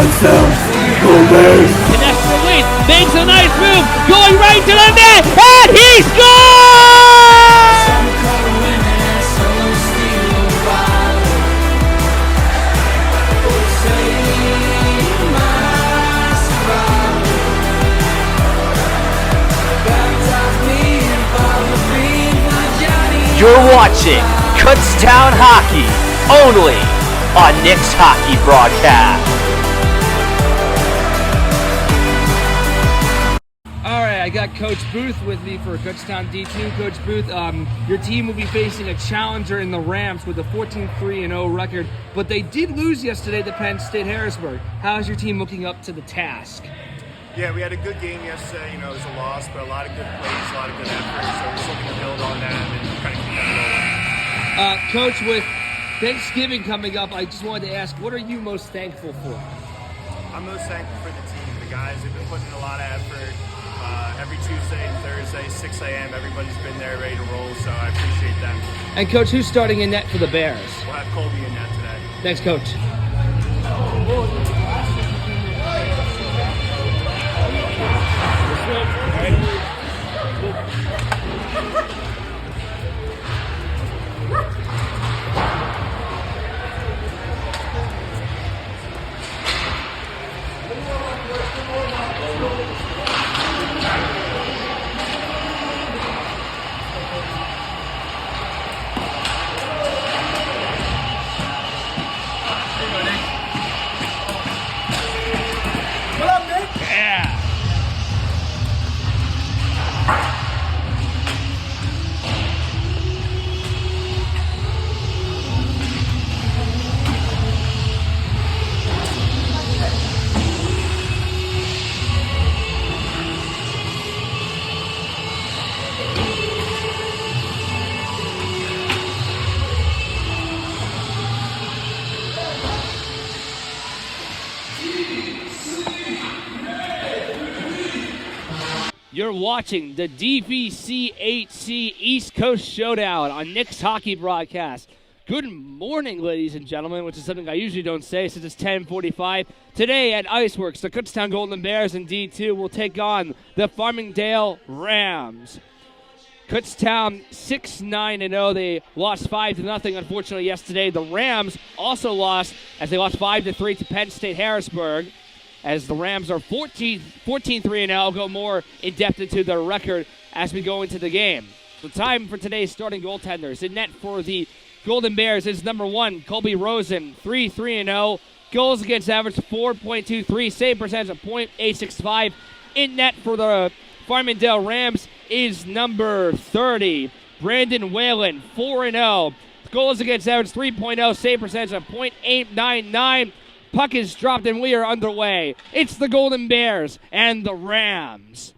Kutztown, go Bears! Canesta leads, makes a nice move, going right to the net, and he scores! You're watching Kutztown Hockey, only on Nick's Hockey Broadcast. All right, I got Coach Booth with me for Kutztown D2. Coach Booth, your team will be facing a challenger in the Rams with a 14-3-0 record, but they did lose yesterday to Penn State Harrisburg. How's your team looking up to the task? Yeah, we had a good game yesterday. It was a loss, but a lot of good plays, a lot of good effort. So we're just looking to build on that and kind of keep that rolling. Coach, with Thanksgiving coming up, I just wanted to ask, what are you most thankful for? I'm most thankful for the team. The guys have been putting in a lot of effort. Every Tuesday and Thursday, 6 a.m., everybody's been there ready to roll, so I appreciate them. And, Coach, who's starting in net for the Bears? We'll have Colby in net today. Thanks, Coach. You're watching the DVCHC East Coast Showdown on Nick's Hockey Broadcast. Good morning, ladies and gentlemen, which is something I usually don't say since it's 10:45. Today at Iceworks, the Kutztown Golden Bears in D2 will take on the Farmingdale Rams. Kutztown 6-9-0. They lost 5-0, unfortunately, yesterday. The Rams also lost as they lost 5-3 to Penn State Harrisburg, as the Rams are 14-3-0. I'll go more in-depth into their record as we go into the game. The time for today's starting goaltenders. In net for the Golden Bears is number 1, Colby Rosen, 3-3-0. Goals against average 4.23, save percentage of .865. In net for the Farmingdale Rams is number 30, Brandon Whalen, 4-0. Goals against average 3.0, save percentage of .899. Puck is dropped and we are underway. It's the Golden Bears and the Rams.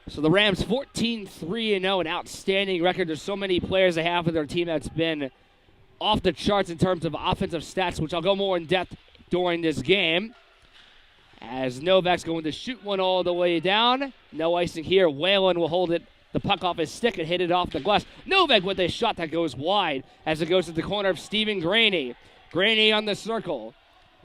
So the Rams 14-3-0, an outstanding record. There's so many players they have for their team that's been off the charts in terms of offensive stats, which I'll go more in depth during this game. As Novak's going to shoot one all the way down. No icing here. Whalen will hold it, the puck off his stick and hit it off the glass. Novak with a shot that goes wide as it goes to the corner of Stephen Graney. Graney on the circle.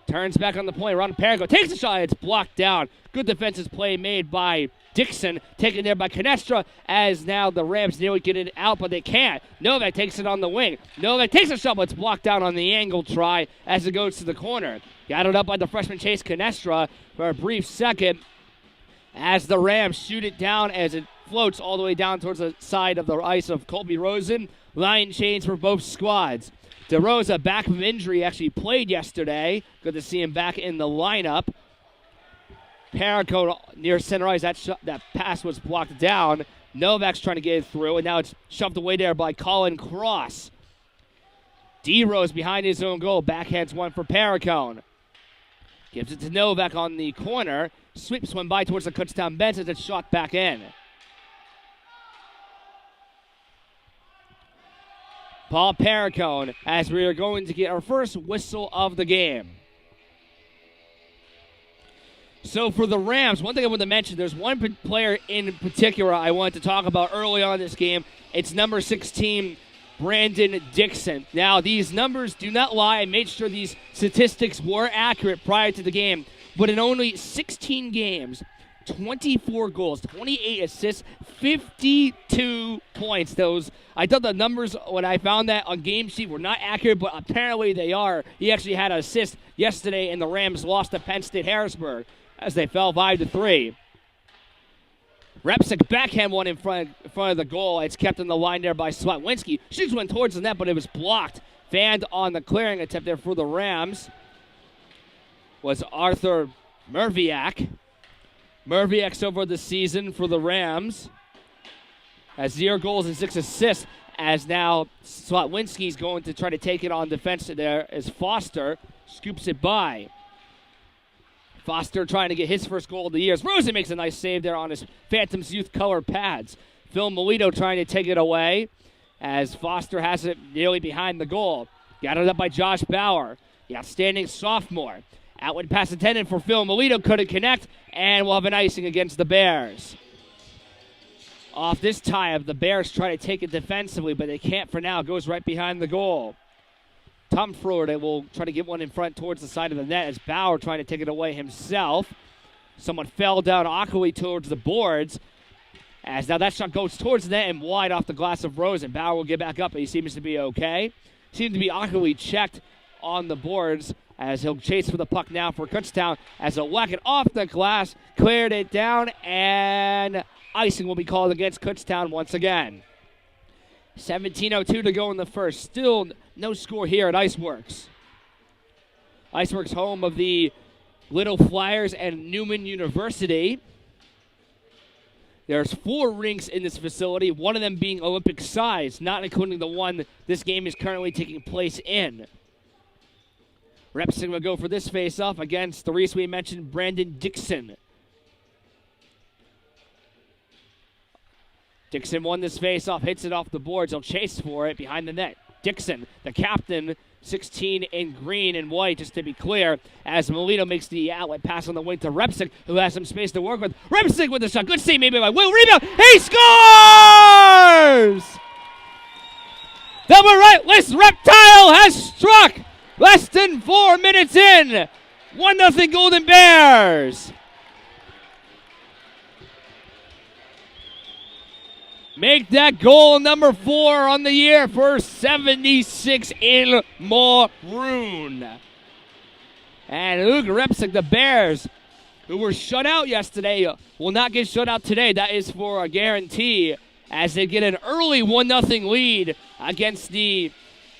Turns back on the point. Ron Perigo takes a shot. It's blocked down. Good defensive play made by Dixon. Taken there by Canestra as now the Rams nearly get it out, but they can't. Novak takes it on the wing. Novak takes a shot, but it's blocked down on the angle try as it goes to the corner. Got it up by the freshman Chase Canestra for a brief second as the Rams shoot it down as it floats all the way down towards the side of the ice of Colby Rosen. Line change for both squads. DeRosa, back from injury, actually played yesterday. Good to see him back in the lineup. Perico near center ice. That pass was blocked down. Novak's trying to get it through, and now it's shoved away there by Colin Cross. D-Rose behind his own goal. Backhands one for Pericone. Gives it to Novak on the corner. Sweeps one by towards the Kutztown bench as it's shot back in. Paul Pericone as we are going to get our first whistle of the game. So for the Rams, one thing I want to mention, there's one player in particular I wanted to talk about early on in this game. It's number 16, Brandon Dixon. Now, these numbers do not lie. I made sure these statistics were accurate prior to the game. But in only 16 games, 24 goals, 28 assists, 52 points. I thought the numbers when I found that on Game Sheet were not accurate, but apparently they are. He actually had an assist yesterday, and the Rams lost to Penn State Harrisburg as they fell 5-3. Repsick backhand one in front of the goal. It's kept in the line there by Swatwinski. Shoots one towards the net, but it was blocked. Fanned on the clearing attempt there for the Rams was Arthur Merviak. Merviak's over the season for the Rams. Has 0 goals and 6 assists, as now Swatwinski's going to try to take it on defense there as Foster scoops it by. Foster trying to get his first goal of the year. As Rosen makes a nice save there on his Phantoms Youth color pads. Phil Melito trying to take it away as Foster has it nearly behind the goal. Got it up by Josh Bauer, the outstanding sophomore. Outward pass intended for Phil Melito, couldn't connect, and we'll have an icing against the Bears. Off this tie-up, the Bears try to take it defensively, but they can't for now. It goes right behind the goal. Tom Florida will try to get one in front towards the side of the net as Bauer trying to take it away himself. Someone fell down awkwardly towards the boards. As now that shot goes towards the net and wide off the glass of Rosen. Bauer will get back up, but he seems to be okay. Seems to be awkwardly checked on the boards as he'll chase for the puck now for Kutztown as he'll whack it off the glass, cleared it down, and icing will be called against Kutztown once again. 17:02 to go in the first. Still no score here at Iceworks. Iceworks, home of the Little Flyers and Newman University. There's 4 rinks in this facility, one of them being Olympic size, not including the one this game is currently taking place in. Repson will go for this face-off against the Reese we mentioned, Brandon Dixon. Dixon won this face-off, hits it off the boards. He'll chase for it behind the net. Dixon, the captain, 16 in green and white, just to be clear, as Melito makes the outlet pass on the wing to Repsick, who has some space to work with. Repsick with the shot. Good save maybe by Will. Rebound. He scores! Double right-list Reptile has struck! Less than 4 minutes in. 1-0 Golden Bears. Make that goal number 4 on the year for 76 in Maroon. And Luke Repsick, the Bears, who were shut out yesterday, will not get shut out today. That is for a guarantee as they get an early 1-0 lead against the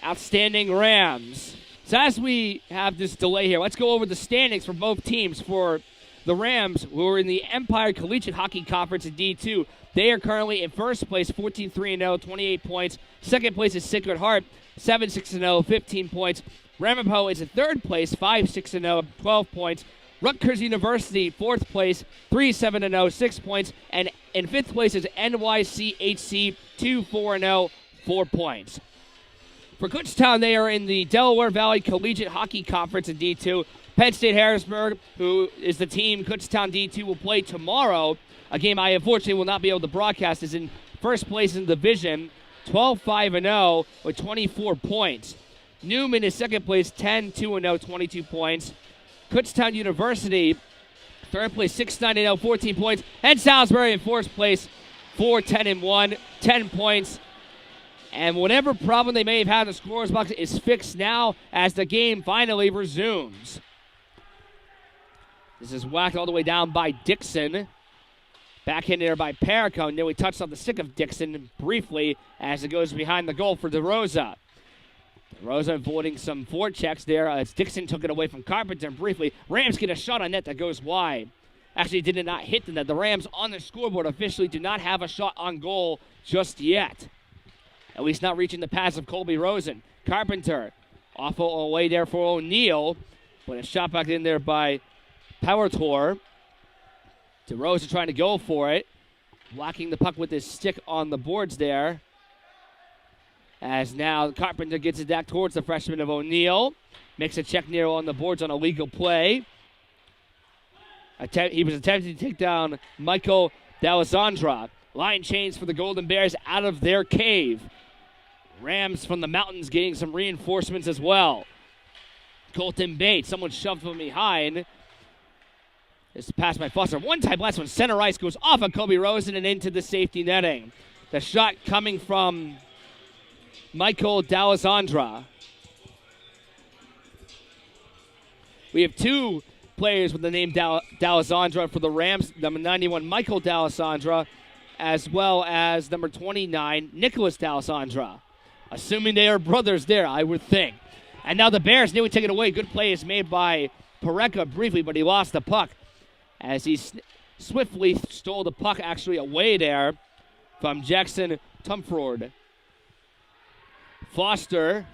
outstanding Rams. So as we have this delay here, let's go over the standings for both teams. For the Rams, who are in the Empire Collegiate Hockey Conference in D2, they are currently in first place, 14-3-0, 28 points. Second place is Sacred Heart, 7-6-0, 15 points. Ramapo is in third place, 5-6-0, 12 points. Rutgers University, fourth place, 3-7-0, 6 points. And in fifth place is NYCHC, 2-4-0, 4 points. For Kutztown, they are in the Delaware Valley Collegiate Hockey Conference in D2. Penn State Harrisburg, who is the team Kutztown D2 will play tomorrow. A game I unfortunately will not be able to broadcast, is in first place in the division, 12-5-0 with 24 points. Newman is second place, 10-2-0, 22 points. Kutztown University, third place, 6-9-0, 14 points. And Salisbury in fourth place, 4-10-1, 10 points. And whatever problem they may have had in the scorer's box is fixed now as the game finally resumes. This is whacked all the way down by Dixon. Backhanded there by Perico. Nearly touched on the stick of Dixon briefly as it goes behind the goal for DeRosa. DeRosa avoiding some forechecks there as Dixon took it away from Carpenter briefly. Rams get a shot on net that goes wide. Actually did not hit the net. The Rams on the scoreboard officially do not have a shot on goal just yet. At least not reaching the pass of Colby Rosen. Carpenter off away there for O'Neal, but a shot back in there by Powertor. DeRosa trying to go for it. Blocking the puck with his stick on the boards there. As now Carpenter gets it back towards the freshman of O'Neal. Makes a check near on the boards on a legal play. He was attempting to take down Michael D'Alessandra. Line change for the Golden Bears out of their cave. Rams from the mountains getting some reinforcements as well. Colton Bates, someone shoved from behind. This pass by Foster. One-time last one. Center ice goes off of Kobe Rosen and into the safety netting. The shot coming from Michael D'Alessandra. We have two players with the name D'Alessandra for the Rams. Number 91, Michael D'Alessandra, as well as number 29, Nicholas D'Alessandra. Assuming they are brothers there, I would think. And now the Bears nearly take it away. Good play is made by Pareca briefly, but he lost the puck as he swiftly stole the puck actually away there from Jackson Tumford. Foster,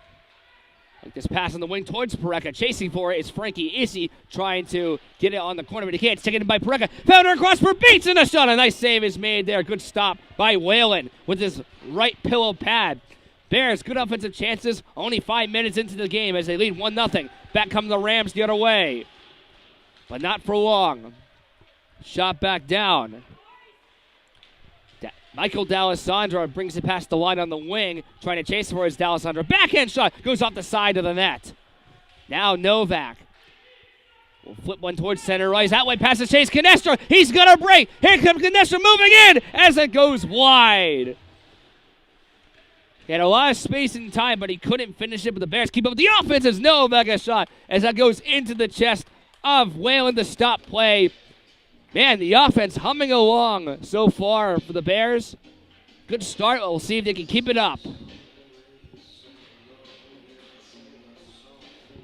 like this pass on the wing towards Pareca. Chasing for it is Frankie Issy trying to get it on the corner, but he can't. It's taken by Pareca. Found her across for Bates and a shot. A nice save is made there. Good stop by Whalen with his right pillow pad. Bears, good offensive chances. Only 5 minutes into the game as they lead 1-0. Back come the Rams the other way. But not for long. Shot back down. Michael D'Alessandro brings it past the line on the wing, trying to chase for his D'Alessandro. Backhand shot goes off the side of the net. Now Novak will flip one towards center ice. That way passes Chase Canestra. He's going to break. Here comes Canestra moving in as it goes wide. He had a lot of space and time, but he couldn't finish it. But the Bears keep up with the offense as Novak a shot as that goes into the chest of Whalen to stop play. Man, the offense humming along so far for the Bears. Good start. We'll see if they can keep it up.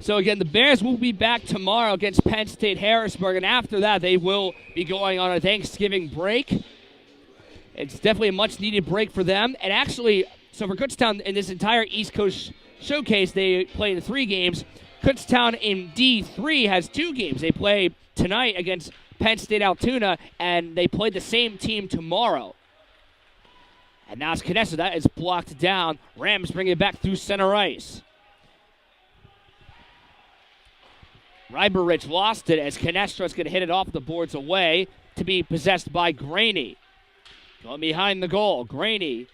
So again, the Bears will be back tomorrow against Penn State Harrisburg, and after that they will be going on a Thanksgiving break. It's definitely a much-needed break for them. And actually, so for Kutztown, in this entire East Coast showcase, they play in 3 games. Kutztown in D3 has 2 games. They play tonight against Penn State Altoona, and they play the same team tomorrow. And now it's Canestra. That is blocked down. Rams bring it back through center ice. Ryberich lost it as Canestra's going to hit it off the boards away to be possessed by Graney. Going behind the goal. Graney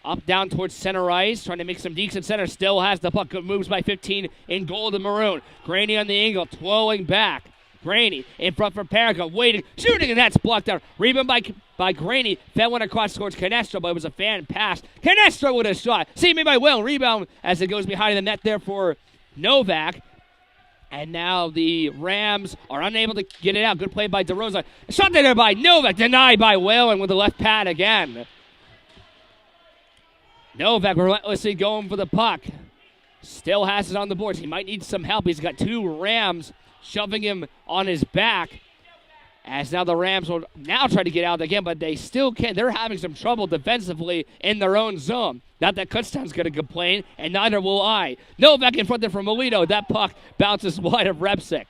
up, down towards center ice, trying to make some dekes in center. Still has the puck. Good moves by 15 in gold and maroon. Graney on the angle, twirling back. Graney in front for Paragon, waiting, shooting, and that's blocked out. Rebound by Graney. Fed one across towards Canestra, but it was a fan pass. Canestra with a shot. See me by Will. Rebound as it goes behind the net there for Novak. And now the Rams are unable to get it out. Good play by DeRosa. Shot there by Novak. Denied by Whalen with the left pad again. Novak relentlessly going for the puck. Still has it on the boards. He might need some help. He's got 2 Rams shoving him on his back. As now the Rams will now try to get out again, but they still can't. They're having some trouble defensively in their own zone. Not that Kutztown's going to complain, and neither will I. Novak in front there from Molito. That puck bounces wide of Repsick.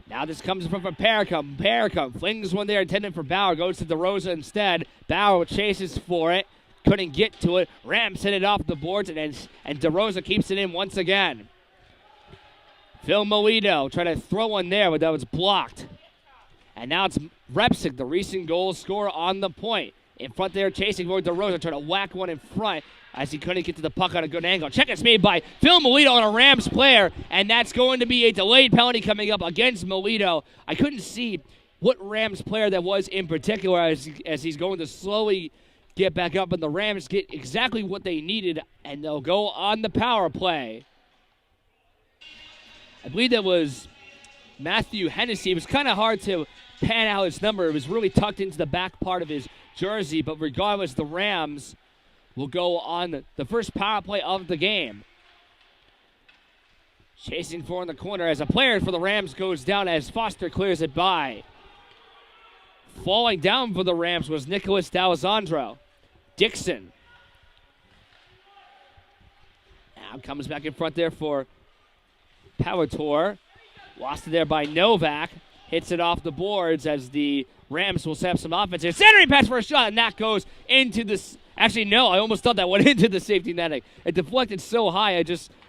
Now this comes from Paracum. Paracum flings one there intended for Bauer. Goes to DeRosa instead. Bauer chases for it. Couldn't get to it. Rams hit it off the boards, and DeRosa keeps it in once again. Phil Molito trying to throw one there, but that was blocked. And now it's Repsick, the recent goal scorer, on the point. In front there, chasing for DeRosa, trying to whack one in front as he couldn't get to the puck on a good angle. Check is made by Phil Molito on a Rams player, and that's going to be a delayed penalty coming up against Molito. I couldn't see what Rams player that was in particular as he's going to slowly get back up, and the Rams get exactly what they needed, and they'll go on the power play. I believe that was Matthew Hennessy. It was kind of hard to pan out his number. It was really tucked into the back part of his jersey, but regardless, the Rams will go on the first power play of the game. Chasing for in the corner as a player for the Rams goes down as Foster clears it by. Falling down for the Rams was Nicholas D'Alessandro. Dixon now comes back in front there for Power Tour. Lost it there by Novak. Hits it off the boards as the Rams will set up some offense here. Centering pass for a shot, and that goes into this. Actually, no, I almost thought that went into the safety netting. It deflected so high,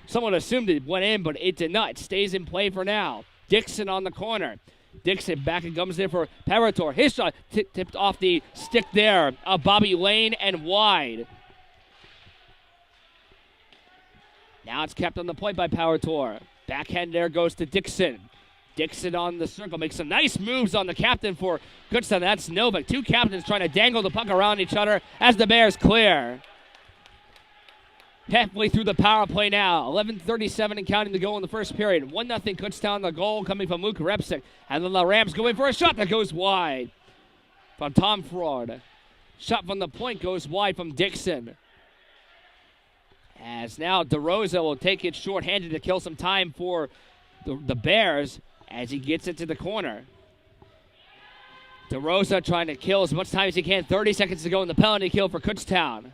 someone assumed it went in, but it did not. It stays in play for now. Dixon on the corner. Dixon back and comes there for Parator. His shot tipped off the stick there of Bobby Lane and wide. Now it's kept on the point by Power Tour. Backhand there goes to Dixon. Dixon on the circle makes some nice moves on the captain for Kutztown. That's Novak. Two captains trying to dangle the puck around each other as the Bears clear. Halfway through the power play now. 11:37 and counting to go in the first period. 1-0 Kutztown. The goal coming from Luke Repsick. And then the Rams go in for a shot that goes wide from Tom Fraud. Shot from the point goes wide from Dixon. As now DeRosa will take it short-handed to kill some time for the Bears as he gets it to the corner. DeRosa trying to kill as much time as he can. 30 seconds to go in the penalty kill for Kutztown.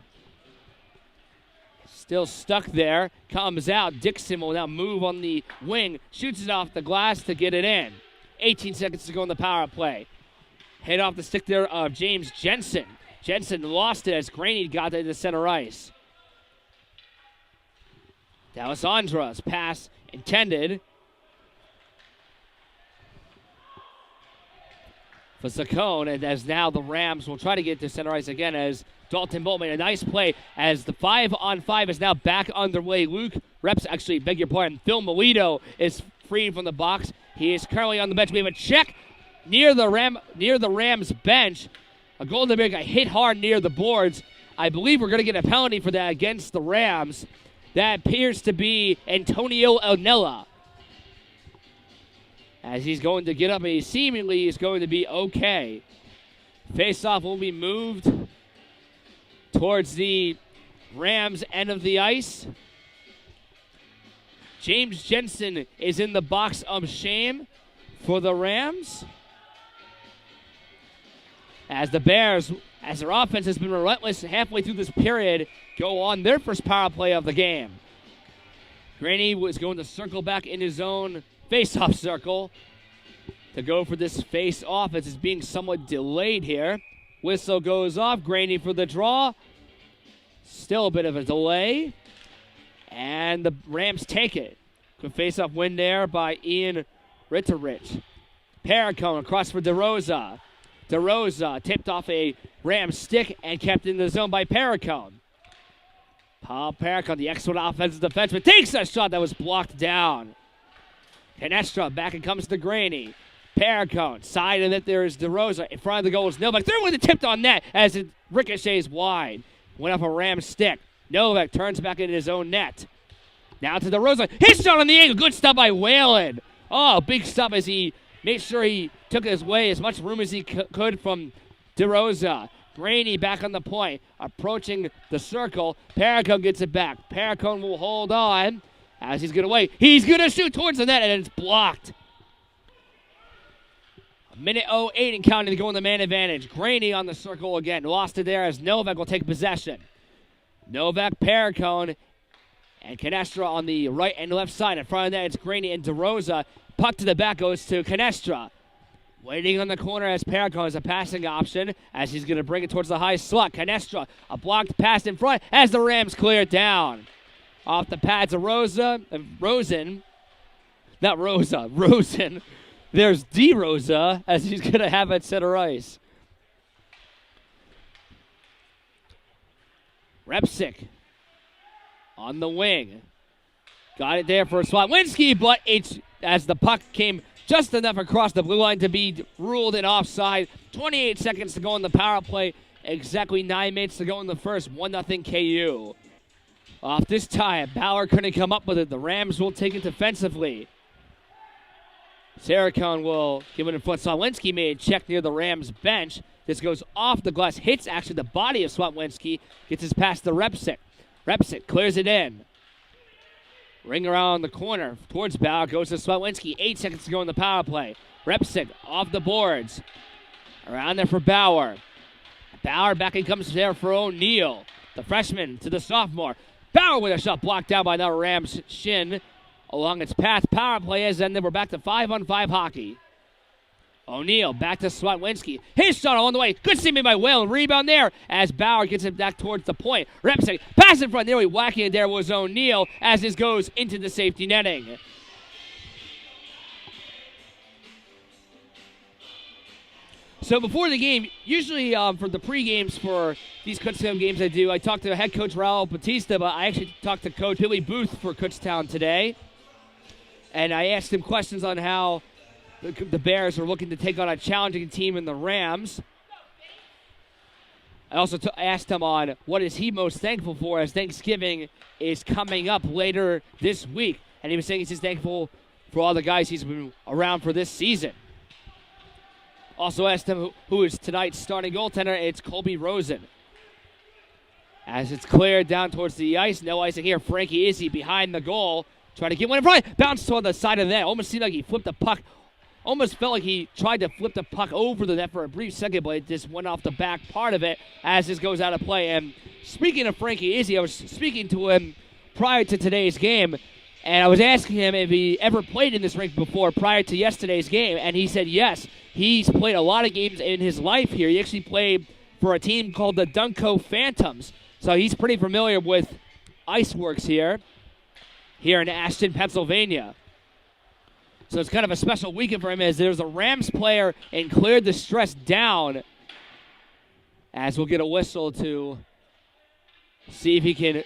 Still stuck there. Comes out. Dixon will now move on the wing. Shoots it off the glass to get it in. 18 seconds to go in the power play. Hit off the stick there of James Jensen. Jensen lost it as Graney got it to center ice. That was Andra's pass intended for Saccone, and as now the Rams will try to get to center ice again as Dalton Bolt made a nice play as the 5-on-5 is now back underway. Luke Reps, actually, beg your pardon, Phil Melito is freed from the box. He is currently on the bench. We have a check near the Rams bench. A Golden Bear got hit hard near the boards. I believe we're going to get a penalty for that against the Rams. That appears to be Antonio Elnella. As he's going to get up, and he seemingly is going to be okay. Face-off will be moved towards the Rams end of the ice. James Jensen is in the box of shame for the Rams. As the Bears, as their offense has been relentless halfway through this period, go on their first power play of the game. Graney was going to circle back in his own face-off circle to go for this face-off as it's being somewhat delayed here. Whistle goes off. Graney for the draw. Still a bit of a delay. And the Rams take it. Good face-off win there by Ian Ritterich. Paracone across for DeRosa. DeRosa tipped off a Rams stick and kept in the zone by Paracone. Paul Paracone, the excellent offensive defenseman, takes a shot that was blocked down. Canestra back and comes to Graney. Paracone, side of it, there is DeRosa. In front of the goal is Novak. Third one tipped on net as it ricochets wide. Went off a Rams stick. Novak turns back into his own net. Now to DeRosa. His shot on the angle. Good stop by Whalen. Oh, big stop as he made sure he took his way as much room as he could from DeRosa. Graney back on the point, approaching the circle. Paracone gets it back. Paracone will hold on as he's going to wait. He's going to shoot towards the net, and it's blocked. A minute 08 and counting to go in the man advantage. Graney on the circle again. Lost it there as Novak will take possession. Novak, Paracone, and Canestra on the right and left side. In front of that, it's Graney and DeRosa. Puck to the back goes to Canestra. Waiting on the corner as Paracone has a passing option as he's going to bring it towards the high slot. Canestra, a blocked pass in front as the Rams clear it down. Off the pads of Rosen. There's DeRosa as he's going to have it center ice. Repsick on the wing. Got it there for Swatwinski, but it's as the puck came just enough across the blue line to be ruled an offside. 28 seconds to go in the power play. Exactly 9 minutes to go in the first. 1-0 KU. Off this time, Bauer couldn't come up with it. The Rams will take it defensively. Saracone will give it in front. Swatwinski made a check near the Rams bench. This goes off the glass, hits actually the body of Swatwinski, gets his pass to Repsick. Repsick clears it in. Ring around the corner towards Bauer, goes to Swatwinski. 8 seconds to go in the power play. Repsick off the boards. Around there for Bauer. Bauer back and comes there for O'Neal. The freshman to the sophomore. Bauer with a shot blocked down by the Rams shin along its path. Power play is ended. We're back to 5-on-5 hockey. O'Neal back to Swatwinski. His shot on the way. Good see me by Whalen. Rebound there as Bauer gets it back towards the point. Repsick pass in front. Nearly whacking it there was O'Neal as this goes into the safety netting. So before the game, usually for the pre-games for these Kutztown games I talk to head coach Raul Batista, but I actually talked to Coach Billy Booth for Kutztown today. And I asked him questions on how the Bears are looking to take on a challenging team in the Rams. I also asked him on what is he most thankful for as Thanksgiving is coming up later this week. And he was saying he's just thankful for all the guys he's been around for this season. Also asked him who is tonight's starting goaltender. It's Colby Rosen. As it's cleared down towards the ice. No icing here. Frankie Izzy behind the goal. Trying to get one in front. Bounced toward the side of the net. Almost seemed like he flipped the puck. Almost felt like he tried to flip the puck over the net for a brief second, but it just went off the back part of it as this goes out of play. And speaking of Frankie Izzy, I was speaking to him prior to today's game, and I was asking him if he ever played in this rink before prior to yesterday's game, and he said yes. He's played a lot of games in his life here. He actually played for a team called the Dunco Phantoms, so he's pretty familiar with Iceworks here in Ashton, Pennsylvania. So it's kind of a special weekend for him as there's a Rams player and cleared the stress down as we'll get a whistle to see if he can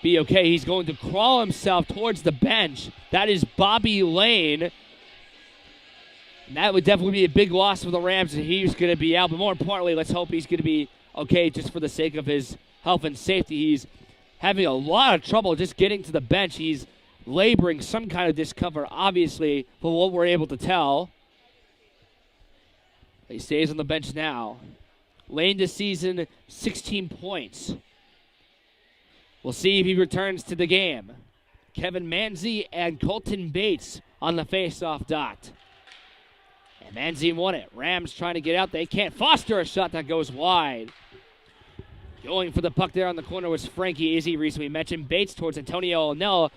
be okay. He's going to crawl himself towards the bench. That is Bobby Lane. And that would definitely be a big loss for the Rams if he's going to be out. But more importantly, let's hope he's going to be okay just for the sake of his health and safety. He's having a lot of trouble just getting to the bench. He's laboring some kind of discomfort, obviously, for what we're able to tell. He stays on the bench now. Lane this season, 16 points. We'll see if he returns to the game. Kevin Manzi and Colton Bates on the face-off dot. And Manzi won it. Rams trying to get out. They can't. Foster a shot that goes wide. Going for the puck there on the corner was Frankie Izzy. Recently mentioned Bates towards Antonio O'Neill.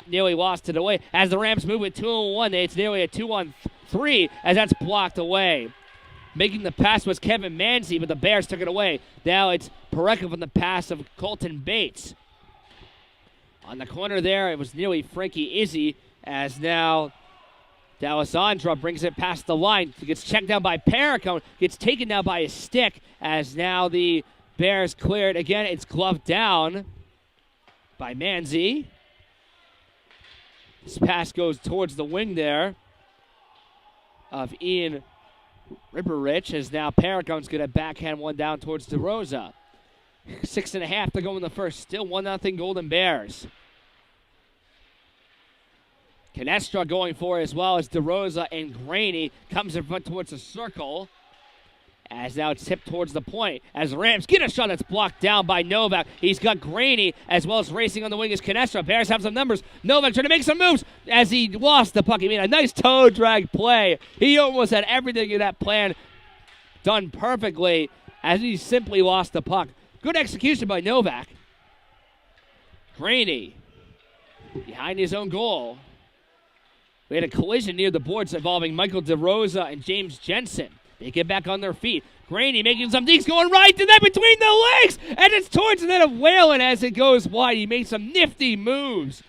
Nearly lost it away. As the Rams move with 2-on-1, it's nearly a 2-on-3 as that's blocked away. Making the pass was Kevin Manzi, but the Bears took it away. Now it's Parekov on the pass of Colton Bates. On the corner there, it was nearly Frankie Izzy, as now D'Alessandro brings it past the line. Gets checked down by Parekov. Gets taken down by his stick, as now the Bears cleared again. It's gloved down by Manzi. This pass goes towards the wing there of Ian Ripperich, as now Paragon's going to backhand one down towards DeRosa. 6.5 to go in the first. Still 1-0 Golden Bears. Canestra going for it as well as DeRosa and Graney comes in front towards the circle. As now it's tipped towards the point. As the Rams get a shot that's blocked down by Novak. He's got Graney as well as racing on the wing is Canestra. Bears have some numbers. Novak trying to make some moves as he lost the puck. He made a nice toe drag play. He almost had everything in that plan done perfectly as he simply lost the puck. Good execution by Novak. Graney behind his own goal. We had a collision near the boards involving Michael DeRosa and James Jensen. They get back on their feet. Graney making some things going right to them between the legs. And it's towards the net of Whalen as it goes wide. He made some nifty moves.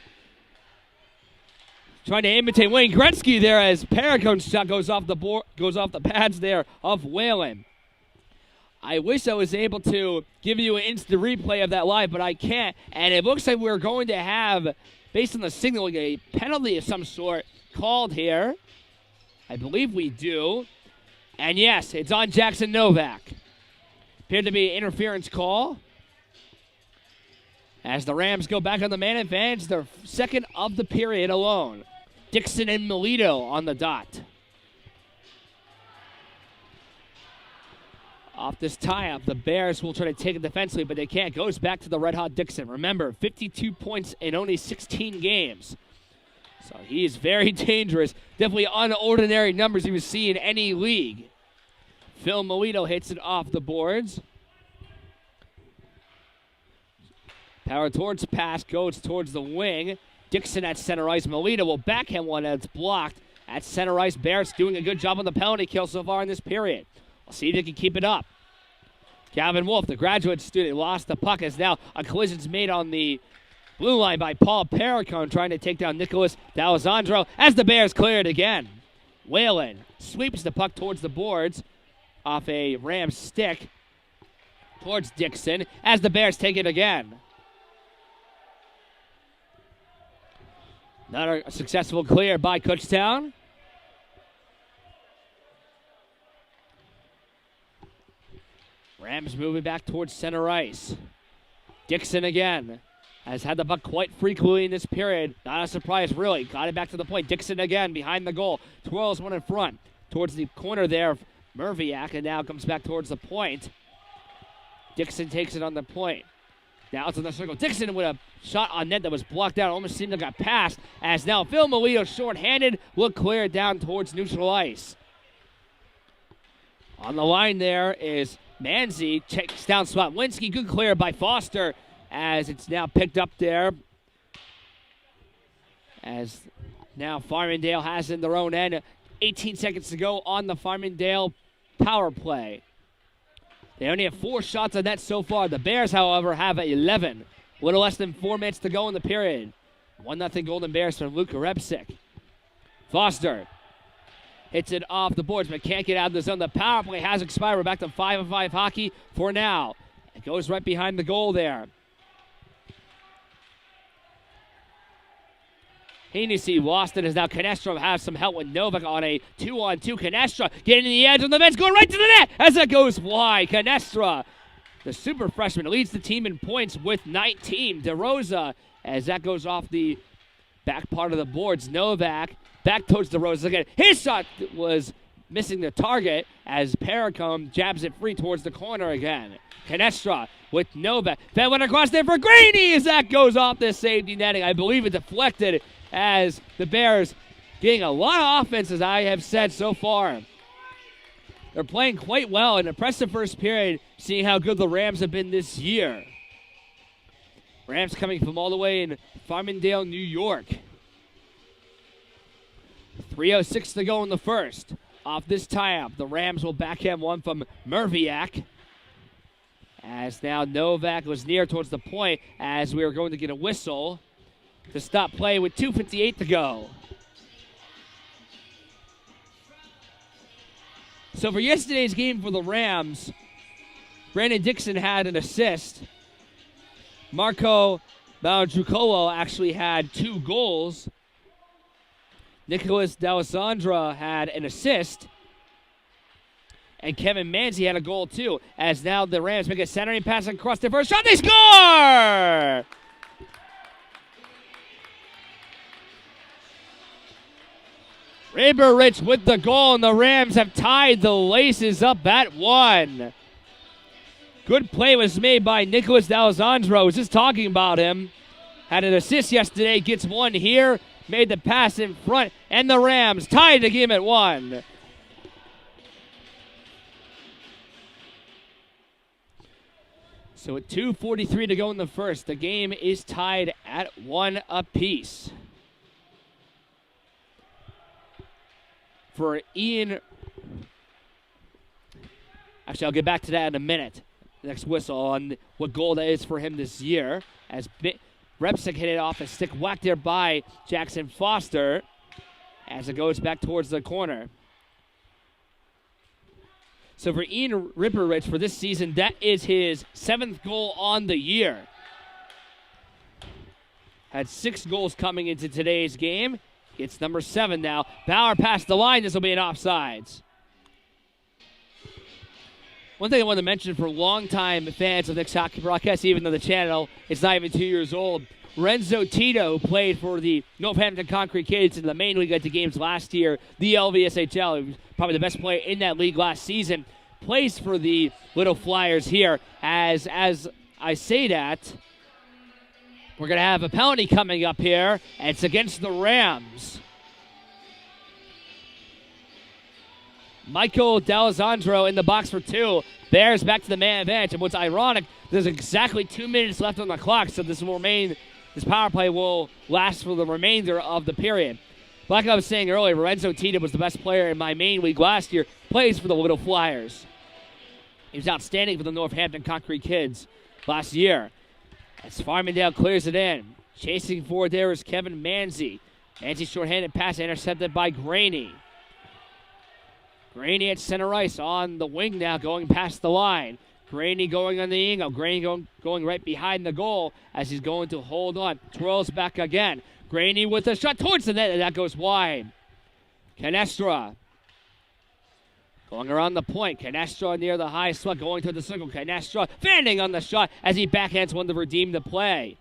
Trying to imitate Wayne Gretzky there as Paragon's shot goes off the pads there of Whalen. I wish I was able to give you an instant replay of that live, but I can't. And it looks like we're going to have, based on the signal, a penalty of some sort called here. I believe we do. And yes, it's on Jackson Novak. Appeared to be an interference call. As the Rams go back on the man advantage, their second of the period alone. Dixon and Melito on the dot. Off this tie-up, the Bears will try to take it defensively, but they can't. Goes back to the red-hot Dixon. Remember, 52 points in only 16 games. So he is very dangerous. Definitely unordinary numbers you would see in any league. Phil Melito hits it off the boards. Power towards pass goes towards the wing. Dixon at center ice. Melito will backhand one as it's blocked at center ice. Bears doing a good job on the penalty kill so far in this period. We'll see if they can keep it up. Calvin Wolf, the graduate student, lost the puck as now a collision's made on the blue line by Paul Paracone trying to take down Nicholas D'Alessandro as the Bears clear it again. Whalen sweeps the puck towards the boards off a Rams stick towards Dixon as the Bears take it again. Another successful clear by Kutztown. Rams moving back towards center ice. Dixon again has had the puck quite frequently in this period. Not a surprise, really. Got it back to the point. Dixon again behind the goal. Twirls one in front towards the corner there of Merviak, and now comes back towards the point. Dixon takes it on the point. Now it's in the circle. Dixon with a shot on net that was blocked out. Almost seemed like got passed. As now Phil Melito short-handed will clear it down towards neutral ice. On the line there is Manzi. Checks down Swatwinski. Good clear by Foster as it's now picked up there. As now Farmingdale has in their own end. 18 seconds to go on the Farmingdale power play. They only have 4 shots on net so far. The Bears, however, have 11. A little less than 4 minutes to go in the period. 1-0 Golden Bears from Luka Repsik. Foster hits it off the boards, but can't get out of the zone. The power play has expired. We're back to 5-on-5 hockey for now. It goes right behind the goal there. Hennessy lost it as now Canestra has some help with Novak on a 2-on-2. Canestra getting the edge on the bench, going right to the net as that goes wide. Canestra, the super freshman, leads the team in points with 19. DeRosa, as that goes off the back part of the boards. Novak back towards DeRosa again. His shot was missing the target as Paracombe jabs it free towards the corner again. Canestra with Novak. Then went across there for Greeny as that goes off the safety netting. I believe it deflected as the Bears getting a lot of offense, as I have said so far. They're playing quite well. An impressive first period, seeing how good the Rams have been this year. Rams coming from all the way in Farmingdale, New York. 3:06 to go in the first. Off this tie-up, the Rams will backhand one from Merviak. As now Novak was near towards the point as we are going to get a whistle to stop play with 2:58 to go. So for yesterday's game for the Rams, Brandon Dixon had an assist. Marco Baudrucolo actually had 2 goals. Nicholas D'Alessandra had an assist. And Kevin Manzi had a goal too. As now the Rams make a centering pass across their first shot. They score! Rich with the goal, and the Rams have tied the laces up at 1. Good play was made by Nicholas D'Alessandro. I was just talking about him. Had an assist yesterday, gets 1 here, made the pass in front, and the Rams tied the game at 1. So with 2:43 to go in the first, the game is tied at 1 apiece. For Ian, actually I'll get back to that in a minute. The next whistle on what goal that is for him this year. As Repsik hit it off a stick, whacked there by Jackson Foster as it goes back towards the corner. So for Ian Ripperich for this season, that is his 7th goal on the year. Had 6 goals coming into today's game. It's number 7 now. Bauer past the line. This will be an offsides. One thing I want to mention for longtime fans of Nick's Hockey Broadcast, even though the channel is not even 2 years old, Renzo Tito played for the Northampton Concrete Kids in the main league at the games last year, the LVSHL. He was probably the best player in that league last season. Plays for the Little Flyers here. As I say that, we're going to have a penalty coming up here, and it's against the Rams. Michael D'Alessandro in the box for 2. Bears back to the man advantage. And what's ironic, there's exactly 2 minutes left on the clock, so this power play will last for the remainder of the period. Like I was saying earlier, Lorenzo Tita was the best player in my main league last year, plays for the Little Flyers. He was outstanding for the Northampton Concrete Kids last year. As Farmingdale clears it in. Chasing forward there is Kevin Manzi. Manzi short-handed pass intercepted by Graney. Graney at center ice on the wing now, going past the line. Graney going on the angle. Graney going right behind the goal as he's going to hold on. Twirls back again. Graney with a shot towards the net, and that goes wide. Canestra going around the point. Canestra near the high slot, going to the circle. Canestra fanning on the shot as he backhands one to redeem the play.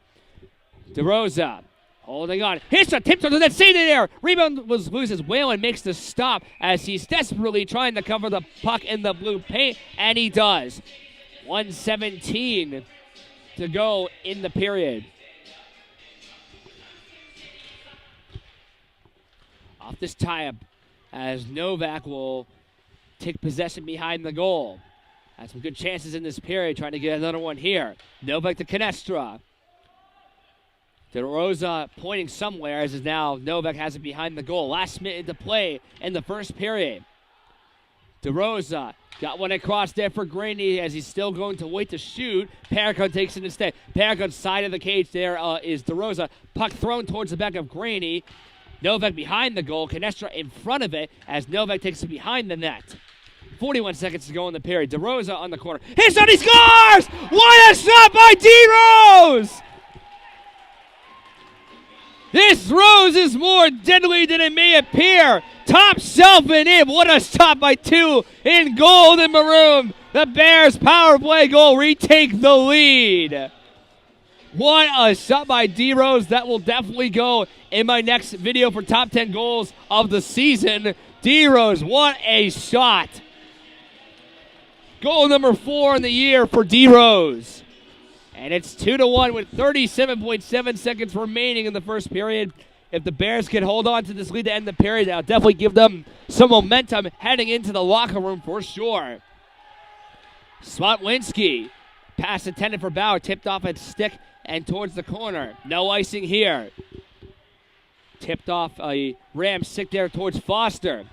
DeRosa holding on. Hits a tip to the net. Save it there. Rebound was loses. Whalen makes the stop as he's desperately trying to cover the puck in the blue paint, and he does. 1:17 to go in the period. Off this tie-up as Novak will take possession behind the goal. Had some good chances in this period, trying to get another one here. Novak to Canestra. DeRosa pointing somewhere as is now Novak has it behind the goal. Last minute to play in the first period. DeRosa got one across there for Graney as he's still going to wait to shoot. Paragon takes it instead. Paragon's side of the cage there is DeRosa. Puck thrown towards the back of Graney. Novak behind the goal. Canestra in front of it as Novak takes it behind the net. 41 seconds to go in the period. DeRosa on the corner. His shot, he scores! What a shot by D-Rose! This Rose is more deadly than it may appear. Top shelf and in. What a shot by two in gold and maroon. The Bears power play goal retake the lead. What a shot by D-Rose. That will definitely go in my next video for top 10 goals of the season. D-Rose, what a shot. Goal number 4 in the year for D-Rose. And it's 2-1 with 37.7 seconds remaining in the first period. If the Bears can hold on to this lead to end the period, that'll definitely give them some momentum heading into the locker room for sure. Swatwinski, pass intended for Bauer, tipped off at stick and towards the corner. No icing here. Tipped off a Ram stick there towards Foster.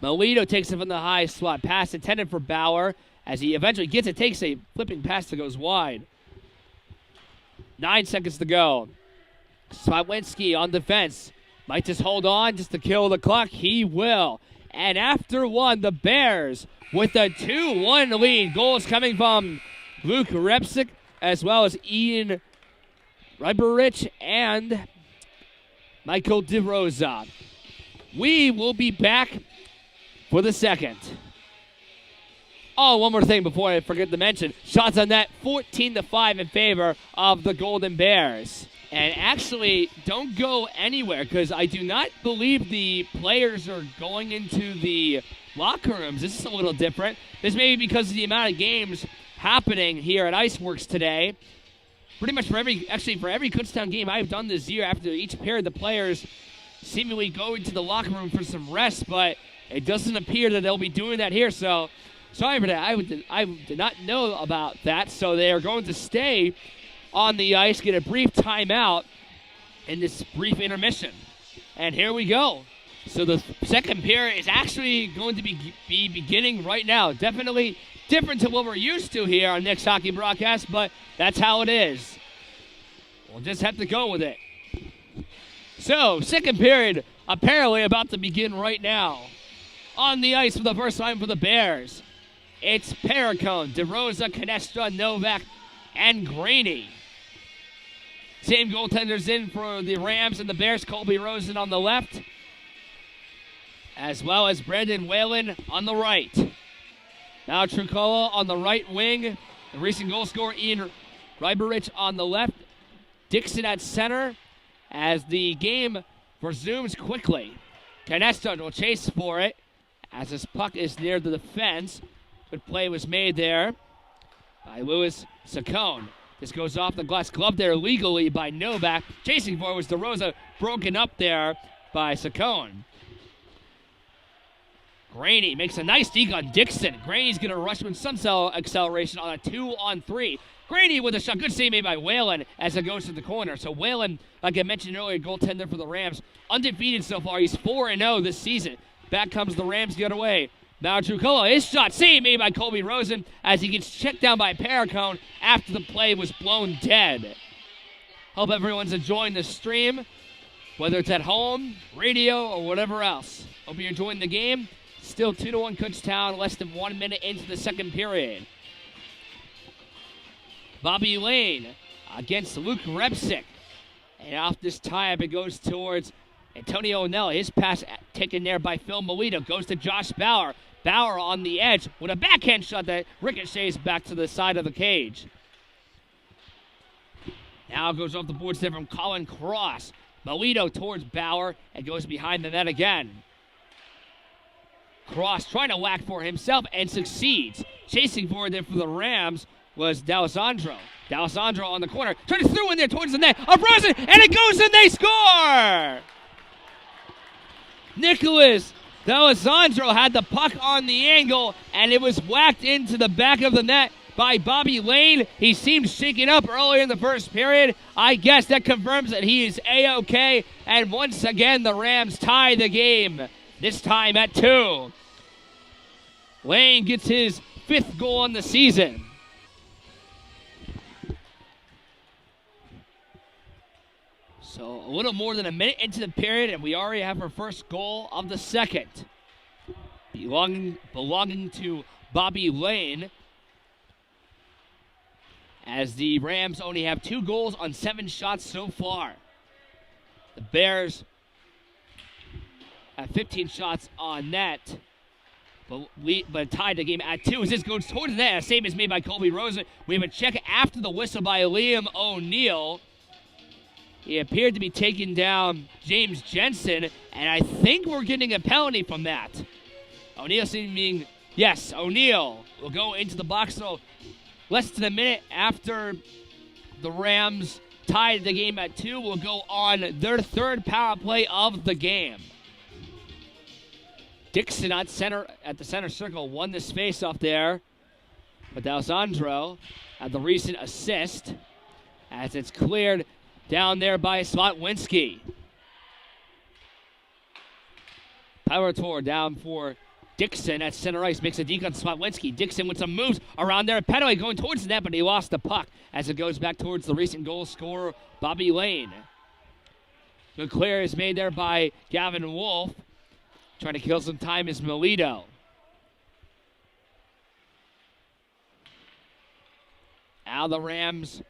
Melito takes it from the high slot. Pass intended for Bauer. As he eventually gets it, takes a flipping pass that goes wide. 9 seconds to go. Swatwinski on defense. Might just hold on just to kill the clock. He will. And after one, the Bears with a 2-1 lead. Goals coming from Luke Repsick as well as Ian Ryberich and Michael DeRosa. We will be back for the second. Oh, one more thing before I forget to mention. Shots on net, 14-5 in favor of the Golden Bears. And actually, don't go anywhere because I do not believe the players are going into the locker rooms. This is a little different. This may be because of the amount of games happening here at Iceworks today. Pretty much for every Kutztown game I've done this year, after each period, the players seemingly go into the locker room for some rest, but it doesn't appear that they'll be doing that here, so sorry for that. I did not know about that, so they are going to stay on the ice, get a brief timeout in this brief intermission. And here we go. So the second period is actually going to be beginning right now. Definitely different to what we're used to here on Nick's Hockey Broadcast, but that's how it is. We'll just have to go with it. So, second period apparently about to begin right now. On the ice for the first time for the Bears, it's Perricone, DeRosa, Canestra, Novak, and Graney. Same goaltenders in for the Rams and the Bears, Colby Rosen on the left, as well as Brandon Whalen on the right. Now Trucolo on the right wing, the recent goal scorer Ian Ryberich on the left, Dixon at center as the game resumes quickly. Canestra will chase for it as this puck is near the defense. Good play was made there by Louis Saccone. This goes off the glass glove there legally by Novak. Chasing for it was DeRosa, broken up there by Saccone. Graney makes a nice deke on Dixon. Graney's going to rush with some acceleration on a 2-on-3. Graney with a shot. Good save made by Whalen as it goes to the corner. So Whalen, like I mentioned earlier, goaltender for the Rams, undefeated so far. He's 4-0 this season. Back comes the Rams the other way. Now Trucolo, his shot, save made by Colby Rosen as he gets checked down by Perricone after the play was blown dead. Hope everyone's enjoying the stream, whether it's at home, radio, or whatever else. Hope you're enjoying the game. Still 2-1 Kutztown, less than 1 minute into the second period. Bobby Lane against Luke Repsick. And off this tie-up, it goes towards Antonio O'Neill. His pass taken there by Phil Melito. Goes to Josh Bauer. Bauer on the edge with a backhand shot that ricochets back to the side of the cage. Now goes off the boards there from Colin Cross. Melito towards Bauer and goes behind the net again. Cross trying to whack for himself and succeeds. Chasing forward there for the Rams was D'Alessandro. D'Alessandro on the corner. Turns through in there towards the net of Rosen, and it goes and they score! Nicholas D'Alessandro had the puck on the angle, and it was whacked into the back of the net by Bobby Lane. He seemed shaken up earlier in the first period. I guess that confirms that he is A-OK. And once again, the Rams tie the game, this time at 2. Lane gets his 5th goal on the season. So a little more than a minute into the period, and we already have our first goal of the second. Belonging to Bobby Lane, as the Rams only have 2 goals on 7 shots so far. The Bears have 15 shots on net, but tied the game at 2 as this goes towards the net. A save is made by Colby Rosen. We have a check after the whistle by Liam O'Neill. He appeared to be taking down James Jensen, and I think we're getting a penalty from that. O'Neill seeming, yes, O'Neill will go into the box. So less than a minute after the Rams tied the game at 2, will go on their 3rd power play of the game. Dixon at the center circle won this faceoff there, but D'Alessandro had the recent assist as it's cleared down there by Slotwinski. Power tour down for Dixon at center ice. Makes a deke on Slotwinski. Dixon with some moves around there. Penalty going towards the net, but he lost the puck as it goes back towards the recent goal scorer, Bobby Lane. Good clear is made there by Gavin Wolf. Trying to kill some time is Melito. Now the Rams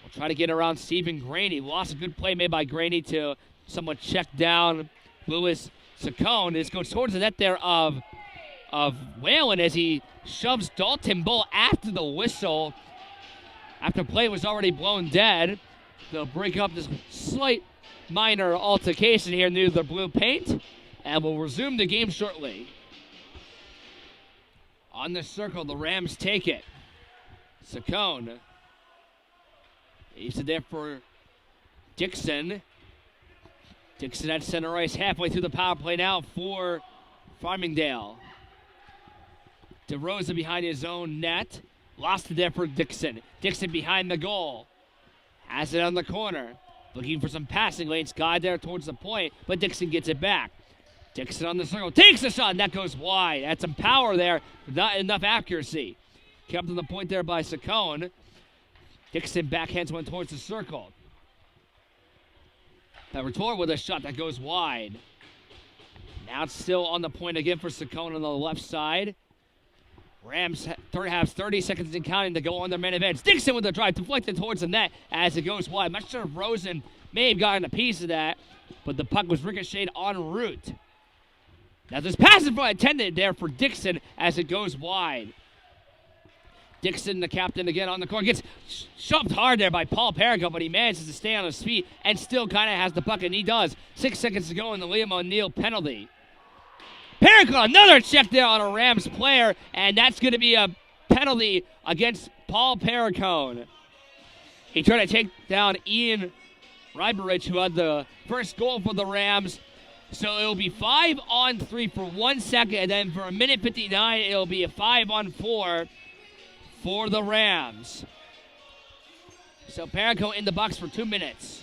will try to get around Stephen Graney. Lost a good play made by Graney to somewhat check down Louis Saccone. This goes towards the net there of Whalen as he shoves Dalton Bull after the whistle. After play was already blown dead. They'll break up this slight minor altercation here near the blue paint, and we'll resume the game shortly. On the circle, the Rams take it. Saccone. He's there for Dixon. Dixon at center ice, halfway through the power play now for Farmingdale. DeRosa behind his own net. Lost it there for Dixon. Dixon behind the goal. Has it on the corner. Looking for some passing lanes. Guy there towards the point, but Dixon gets it back. Dixon on the circle. Takes the shot, and that goes wide. Had some power there, but not enough accuracy. Kept on the point there by Saccone. Dixon backhands one towards the circle. Laboratory with a shot that goes wide. Now it's still on the point again for Saccone on the left side. Rams have 30 seconds and counting to go on their main events. Dixon with the drive deflected towards the net as it goes wide. Not sure if Rosen may have gotten a piece of that, but the puck was ricocheted en route. Now this pass is intended there for Dixon as it goes wide. Dixon, the captain, again on the corner, gets shoved hard there by Paul Perico, but he manages to stay on his feet and still kind of has the puck, and he does. 6 seconds to go in the Liam O'Neill penalty. Perico, another check there on a Rams player, and that's going to be a penalty against Paul Pericone. He tried to take down Ian Ryberich, who had the first goal for the Rams. So it'll be 5-on-3 for 1 second, and then for a minute 59, it'll be a 5-on-4 for the Rams. So Perico in the box for 2 minutes.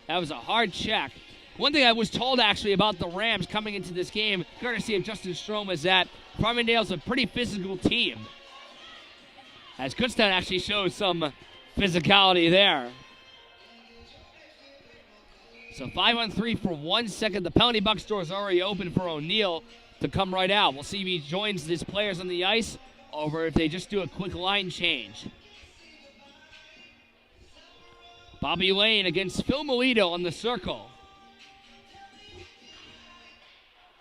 That was a hard check. One thing I was told actually about the Rams coming into this game, courtesy of Justin Strom, is that Farmingdale's a pretty physical team. As Kutztown actually shows some physicality there. So 5-on-3 for 1 second. The penalty box door is already open for O'Neill to come right out. We'll see if he joins his players on the ice or if they just do a quick line change. Bobby Lane against Phil Melito on the circle.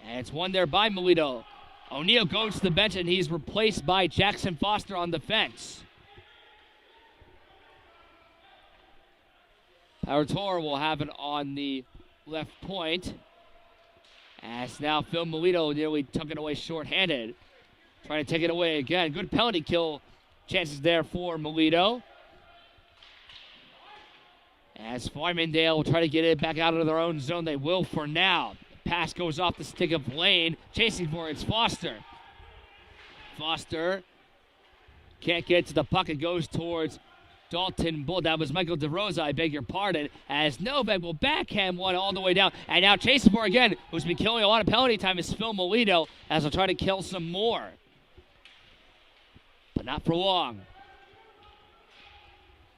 And it's won there by Melito. O'Neill goes to the bench, and he's replaced by Jackson Foster on defense. Parator will have it on the left point. As now Phil Melito nearly took it away shorthanded. Trying to take it away again. Good penalty kill chances there for Melito. As Farmingdale will try to get it back out of their own zone. They will for now. Pass goes off the stick of Lane. Chasing for it's Foster. Foster can't get to the puck. It goes towards Dalton Bull. That was Michael DeRosa, I beg your pardon. As Novak will backhand one all the way down. And now chasing for again, who's been killing a lot of penalty time, is Phil Melito. As he'll try to kill some more. But not for long.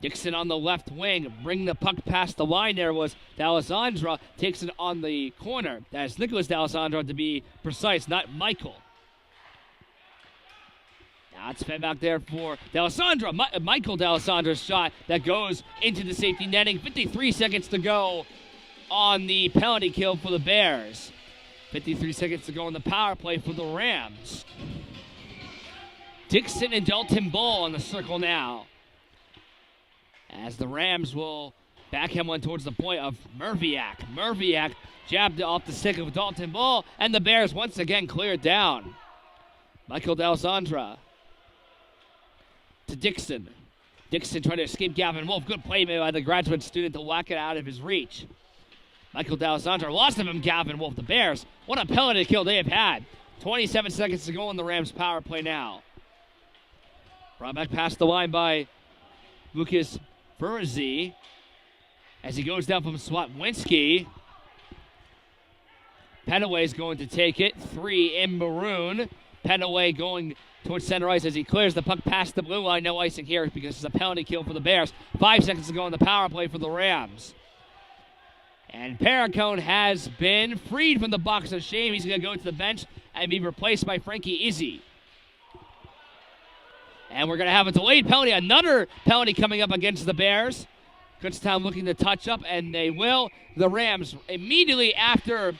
Dixon on the left wing, bring the puck past the line there was D'Alessandro, takes it on the corner. That's Nicholas D'Alessandro to be precise, not Michael. Now it's fed back there for D'Alessandro. Michael D'Alessandro's shot that goes into the safety netting. 53 seconds to go on the penalty kill for the Bears. 53 seconds to go on the power play for the Rams. Dixon and Dalton Bull on the circle now. As the Rams will backhand one towards the point of Merviak. Merviak jabbed off the stick of Dalton Bull, and the Bears once again cleared down. Michael D'Alessandro to Dixon. Dixon trying to escape Gavin Wolf. Good play made by the graduate student to whack it out of his reach. Michael D'Alessandro lost him from Gavin Wolf. The Bears, what a penalty kill they have had. 27 seconds to go on the Rams power play now. Brought back past the line by Lucas Verzi as he goes down from Swatwinski. Penaway's going to take it. 3 in maroon. Penaway going towards center ice as he clears the puck past the blue line. No icing here because it's a penalty kill for the Bears. 5 seconds to go on the power play for the Rams. And Perricone has been freed from the box of shame. He's going to go to the bench and be replaced by Frankie Izzy. And we're going to have a delayed penalty. Another penalty coming up against the Bears. Kutztown looking to touch up, and they will. The Rams, immediately after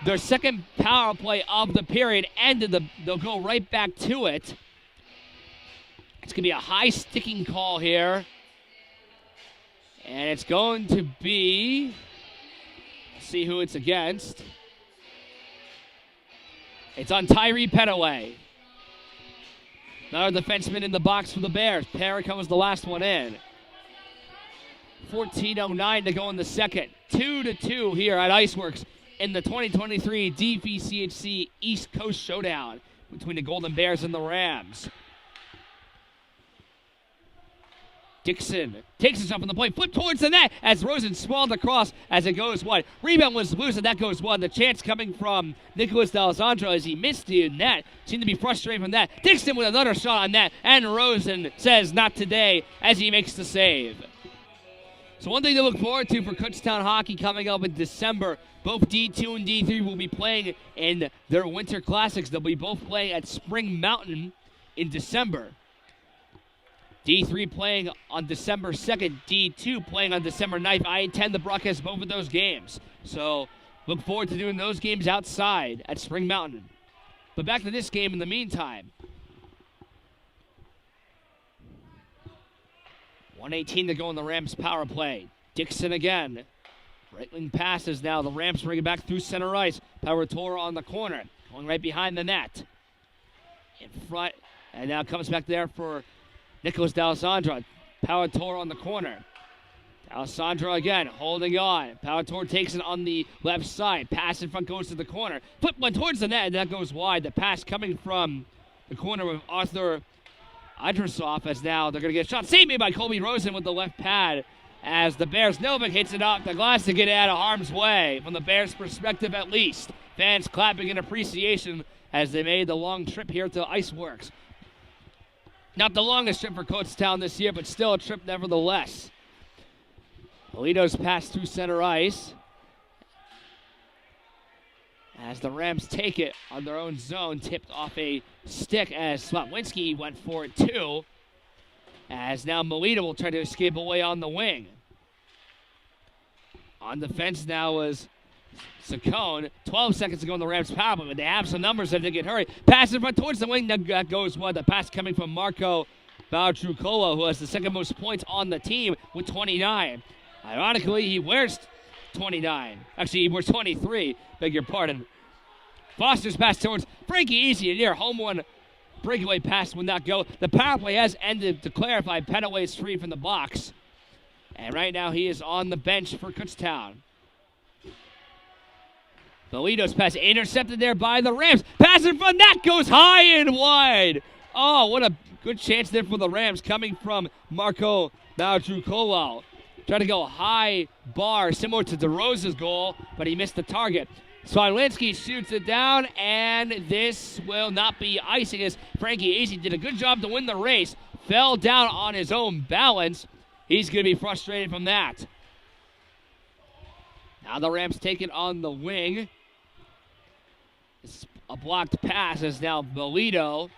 their second power play of the period ended, they'll go right back to it. It's going to be a high sticking call here. And it's going to be, see who it's against. It's on Tyree Penaway. Another defenseman in the box for the Bears. Perry comes the last one in. 14:09 to go in the second. 2-2 here at Iceworks in the 2023 DVCHC East Coast Showdown between the Golden Bears and the Rams. Dixon takes himself on the play, flip towards the net as Rosen swallowed across as it goes wide. Rebound was loose and that goes wide. The chance coming from Nicholas D'Alessandro as he missed the net. Seemed to be frustrated from that. Dixon with another shot on that, and Rosen says not today as he makes the save. So one thing to look forward to for Kutztown hockey coming up in December, both D2 and D3 will be playing in their Winter Classics. They'll be both playing at Spring Mountain in December. D3 playing on December 2nd, D2 playing on December 9th. I intend to broadcast both of those games. So look forward to doing those games outside at Spring Mountain. But back to this game in the meantime. 1:18 to go in the Rams power play. Dixon again. Right wing passes now. The Rams bring it back through center ice. Paratora on the corner. Going right behind the net. In front. And now comes back there for Nicholas D'Alessandro. Paratora on the corner. D'Alessandro again holding on. Paratora takes it on the left side. Pass in front goes to the corner. Flip one towards the net and that goes wide. The pass coming from the corner of Arthur Idrisov as now they're going to get a shot. Saved made by Colby Rosen with the left pad as the Bears. Novak hits it off the glass to get it out of harm's way from the Bears' perspective at least. Fans clapping in appreciation as they made the long trip here to Iceworks. Not the longest trip for Kutztown this year, but still a trip nevertheless. Polito's pass through center ice. as the Rams take it on their own zone, tipped off a stick as Slotwinski went for it too. As now Melita will try to escape away on the wing. On defense now was Saccone. 12 seconds to go in the Rams power play, but they have some numbers if they get hurried. Pass in front towards the wing. That goes what? The pass coming from Marco Bautrucolo, who has the second most points on the team with 29. Ironically, he wears 29. Actually, he wears 23. Beg your pardon. Foster's pass towards Frankie Easy. Near home one breakaway pass will not go. The power play has ended. To clarify, Petaway is free from the box. And right now he is on the bench for Kutztown. Belito's pass intercepted there by the Rams. Pass in front. That goes high and wide. Oh, what a good chance there for the Rams coming from Marco Bautrucolo. Trying to go high bar, similar to DeRosa's goal, but he missed the target. Swilinski shoots it down, and this will not be icing as Frankie Easy did a good job to win the race. Fell down on his own balance. He's going to be frustrated from that. Now the Rams take it on the wing. It's a blocked pass as now Belito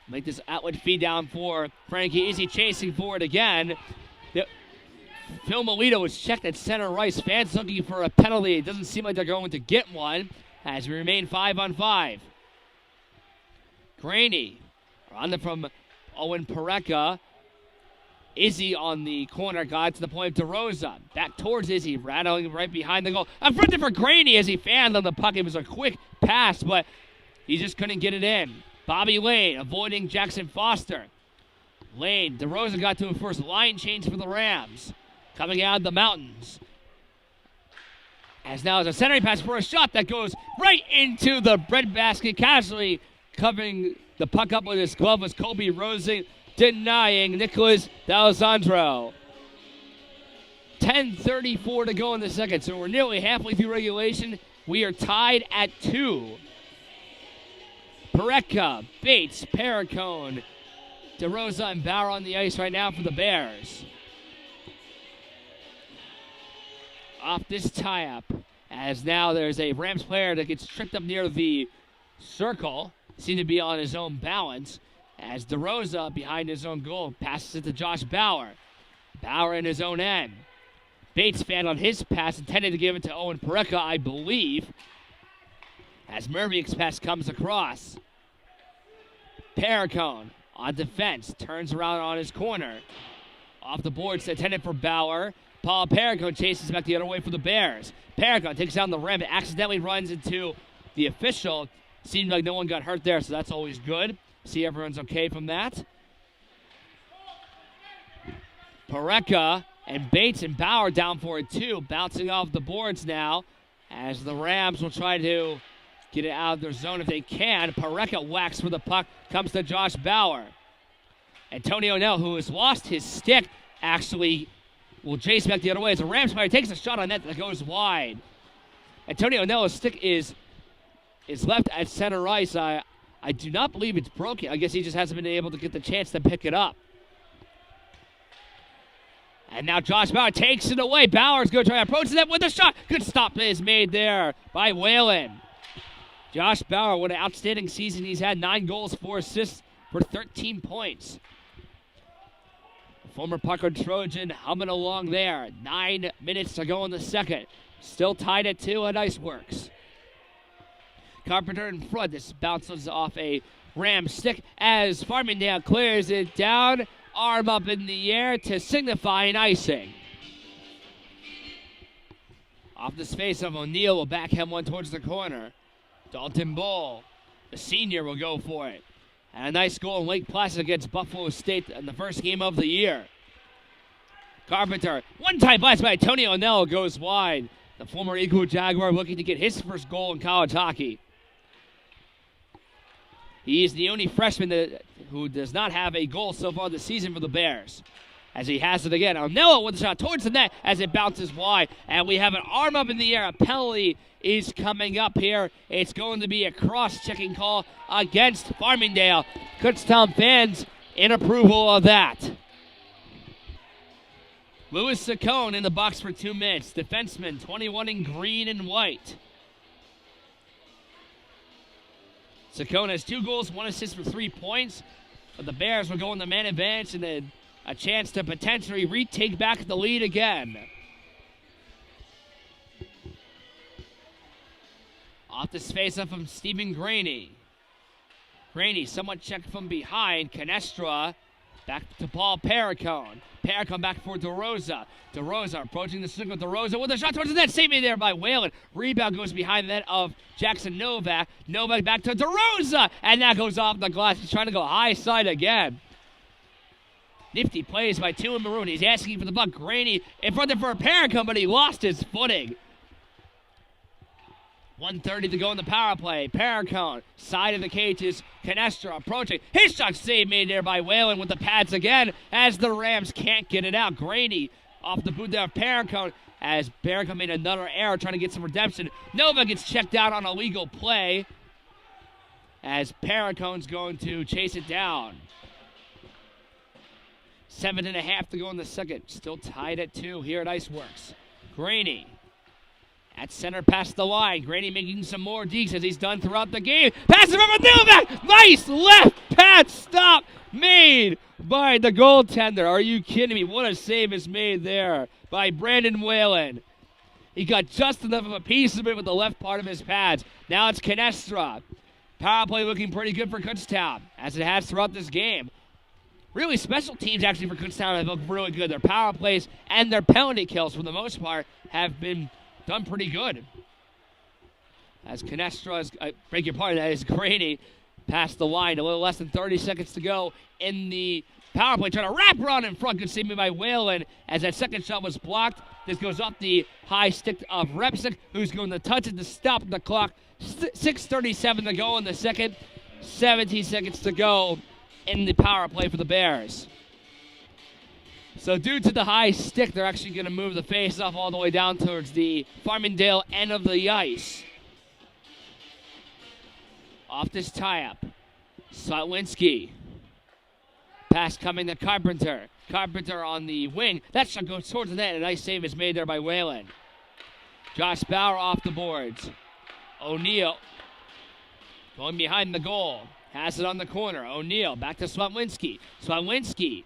make this outlet feed down for Frankie Easy, chasing for it again. Phil Melito was checked at center right. Fans looking for a penalty. It doesn't seem like they're going to get one as we remain 5-on-5. Graney on the from Owen Pareca. Izzy on the corner, got to the point of DeRosa. Back towards Izzy, rattling right behind the goal. A front for Graney as he fanned on the puck. It was a quick pass, but he just couldn't get it in. Bobby Lane avoiding Jackson Foster. Lane, DeRosa got to a first line change for the Rams. Coming out of the mountains. As now is a centering pass for a shot that goes right into the breadbasket. Casually covering the puck up with his glove was Colby Rosing, denying Nicholas D'Alessandro. 10:34 to go in the second, so we're nearly halfway through regulation. We are tied at 2. Pareca, Bates, Perricone, DeRosa, and Bauer on the ice right now for the Bears. Off this tie-up, as now there's a Rams player that gets tripped up near the circle. Seemed to be on his own balance, as DeRosa, behind his own goal, passes it to Josh Bauer. Bauer in his own end. Bates fan on his pass, intended to give it to Owen Pareca, I believe, as Murphy's pass comes across. Perricone on defense, turns around on his corner. Off the boards, intended for Bauer. Paul Perricone chases back the other way for the Bears. Perricone takes down the rim, accidentally runs into the official. Seemed like no one got hurt there, so that's always good. See everyone's okay from that. Pareca and Bates and Bauer down for it too, bouncing off the boards now as the Rams will try to get it out of their zone if they can. Pareca whacks for the puck, comes to Josh Bauer. Antonio Nell, who has lost his stick, actually will chase back the other way as the Rams player takes a shot on that goes wide. Antonio Nell's stick is left at center ice. I do not believe it's broken. I guess he just hasn't been able to get the chance to pick it up. And now Josh Bauer takes it away. Bauer's going to try to approach that with a shot. Good stop is made there by Whalen. Josh Bauer, what an outstanding season he's had. 9 goals, 4 assists for 13 points. Former Pucker Trojan humming along there. 9 minutes to go in the second. Still tied at 2 at Iceworks. Carpenter in front. This bounces off a Ram stick as Farmingdale clears it down. Arm up in the air to signify an icing. Off the space of O'Neal will backhand one towards the corner. Dalton Bull, the senior, will go for it. And a nice goal in Lake Placid against Buffalo State in the first game of the year. Carpenter, one-time blast by Tony O'Neill goes wide. The former Eagle Jaguar looking to get his first goal in college hockey. He is the only freshman who does not have a goal so far this season for the Bears. As he has it again. O'Neill with a shot towards the net as it bounces wide. And we have an arm up in the air. A penalty is coming up here. It's going to be a cross-checking call against Farmingdale. Kutztown fans in approval of that. Louis Saccone in the box for 2 minutes. Defenseman, 21 in green and white. Sakona has 2 goals, 1 assist for 3 points. But the Bears will go in the man advantage and then a chance to potentially retake back the lead again. Off this face-off from Stephen Graney. Graney somewhat checked from behind. Canestra back to Paul Perricone. Perricone back for DeRosa. DeRosa approaching the circle. DeRosa with a shot towards the net. Saved me there by Whalen. Rebound goes behind the net of Jackson Novak. Novak back to DeRosa. And that goes off the glass. He's trying to go high side again. Nifty plays by 2 in maroon. He's asking for the puck. Graney in front there for a Perricone, but he lost his footing. 1:30 to go in the power play. Perricone, side of the cages. Canestra approaching. His shot save made there by Whalen with the pads again as the Rams can't get it out. Graney off the boot there of Perricone as Perricone made another error trying to get some redemption. Nova gets checked out on a legal play as Perricone's going to chase it down. 7.5 to go in the second. Still tied at 2 here at Iceworks. Graney. At center past the line. Graney making some more dekes as he's done throughout the game. Pass it over Novak. Nice left pad stop made by the goaltender. Are you kidding me? What a save is made there by Brandon Whalen. He got just enough of a piece of it with the left part of his pads. Now it's Canestra. Power play looking pretty good for Kutztown, as it has throughout this game. Really, special teams actually for Kutztown have looked really good. Their power plays and their penalty kills, for the most part, have been done pretty good. As Canestra is, beg your pardon, that is Graney past the line. A little less than 30 seconds to go in the power play. Trying to wrap around in front. Good save by Whalen as that second shot was blocked. This goes off the high stick of Repsick, who's going to touch it to stop the clock. 6:37 to go in the second. 17 seconds to go in the power play for the Bears. So due to the high stick, they're actually going to move the face-off all the way down towards the Farmingdale end of the ice. Off this tie-up. Slotwinski. Pass coming to Carpenter. Carpenter on the wing. That shot goes towards the net. A nice save is made there by Whalen. Josh Bauer off the boards. O'Neill going behind the goal. Has it on the corner. O'Neill back to Slotwinski. Slotwinski.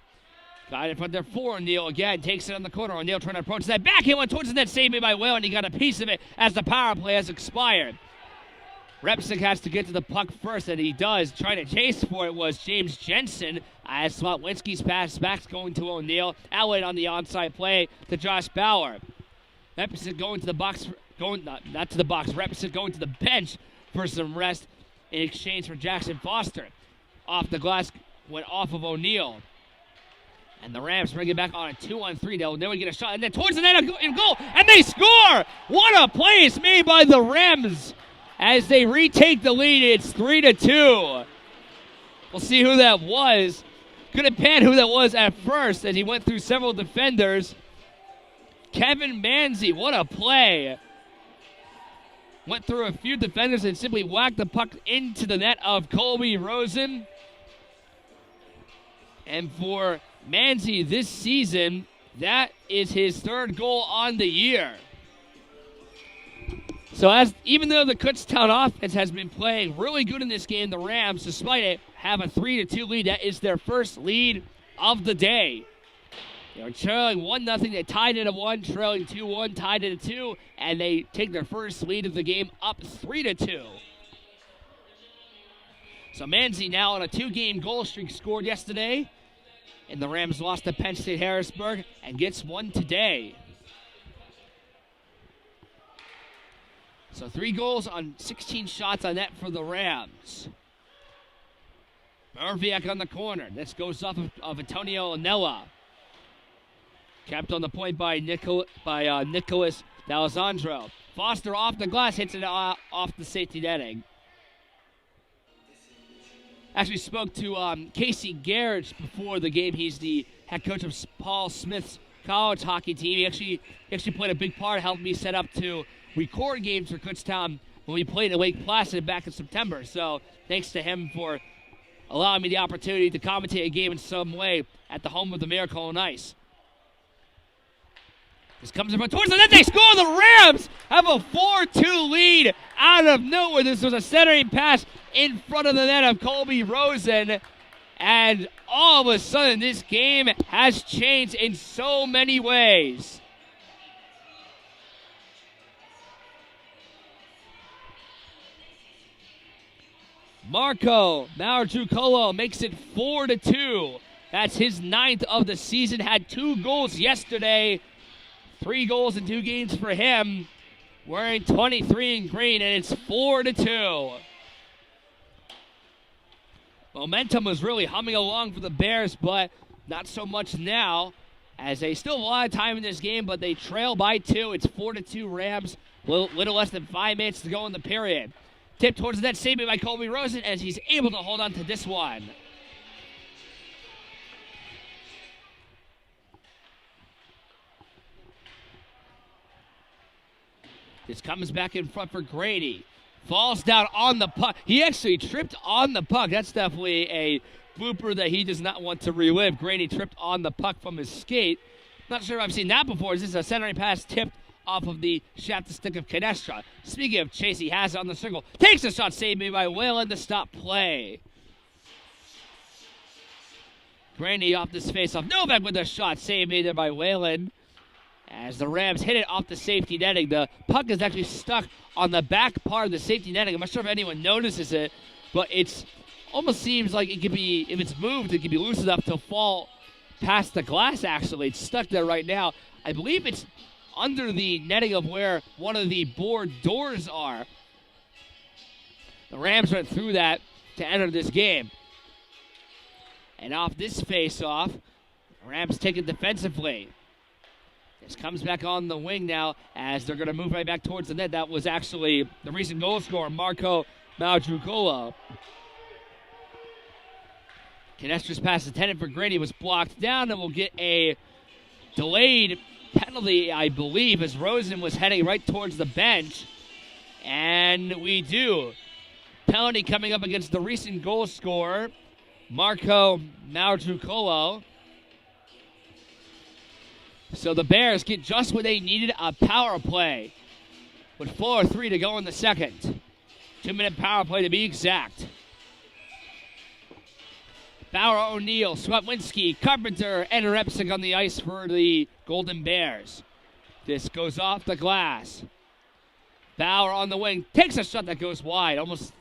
Got it in front there for O'Neill again. Takes it on the corner. O'Neill trying to approach that back. He went towards the net. Saved me by Whalen. He got a piece of it as the power play has expired. Repsick has to get to the puck first, and he does. Trying to chase for it was James Jensen as Slotwinski's pass back going to O'Neill. Outlet on the onside play to Josh Bauer. Repsick going to the box. Not to the box. Repsick going to the bench for some rest in exchange for Jackson Foster. Off the glass went off of O'Neill. And the Rams bring it back on a 2-on-3. They'll never get a shot. And then towards the net in goal. And they score! What a play is made by the Rams as they retake the lead. It's 3-2. We'll see who that was. Couldn't pan who that was at first as he went through several defenders. Kevin Manzi, what a play. Went through a few defenders and simply whacked the puck into the net of Colby Rosen. And for Manzi this season, that is his 3rd goal on the year. So even though the Kutztown offense has been playing really good in this game, the Rams, despite it, have a 3-2 lead. That is their first lead of the day. They were trailing 1-0. They tied it at 1, trailing 2-1, tied it at 2, and they take their first lead of the game up 3-2. So Manzi now on a 2-game goal streak, scored yesterday. And the Rams lost to Penn State Harrisburg and gets one today. So 3 goals on 16 shots on net for the Rams. Murviak on the corner. This goes off of Antonio Anella. Kept on the point by Nicholas D'Alessandro. Foster off the glass, hits it off the safety netting. Actually spoke to Casey Garrett before the game. He's the head coach of Paul Smith's college hockey team. He actually played a big part, helped me set up to record games for Kutztown when we played at Lake Placid back in September. So thanks to him for allowing me the opportunity to commentate a game in some way at the home of the Miracle on Ice. This comes in towards the net. They score. The Rams have a 4-2 lead out of nowhere. This was a centering pass in front of the net of Colby Rosen. And all of a sudden, this game has changed in so many ways. Marco Maurdrucolo makes it 4-2. That's his 9th of the season. Had 2 goals yesterday. 3 goals in 2 games for him. Wearing 23 in green, and it's 4-2. Momentum was really humming along for the Bears, but not so much now, as they still have a lot of time in this game, but they trail by 2. It's 4-2 Rams. Little less than 5 minutes to go in the period. Tip towards the net, saved by Colby Rosen, as he's able to hold on to this one. This comes back in front for Grady. Falls down on the puck. He actually tripped on the puck. That's definitely a blooper that he does not want to relive. Grady tripped on the puck from his skate. Not sure if I've seen that before. This is a centering pass tipped off of the shaft to stick of Canestra. Speaking of Chase, he has it on the circle. Takes a shot, saved by Whalen to stop play. Grady off this face-off. Novak with a shot, saved either by Whalen. As the Rams hit it off the safety netting, the puck is actually stuck on the back part of the safety netting. I'm not sure if anyone notices it, but it's almost seems like it could be, if it's moved, it could be loose enough to fall past the glass, actually. It's stuck there right now. I believe it's under the netting of where one of the board doors are. The Rams went through that to enter this game. And off this face-off, Rams take it defensively. This comes back on the wing now as they're going to move right back towards the net. That was actually the recent goal scorer, Marco Maurdrucolo. Canestra's pass intended for Grady was blocked down, and we'll get a delayed penalty, I believe, as Rosen was heading right towards the bench. And we do. Penalty coming up against the recent goal scorer, Marco Maurdrucolo. So the Bears get just what they needed, a power play. With 4:03 to go in the second. 2-minute power play to be exact. Bauer, O'Neill, Swatwinski, Carpenter, and Repsick on the ice for the Golden Bears. This goes off the glass. Bauer on the wing, takes a shot that goes wide. Almost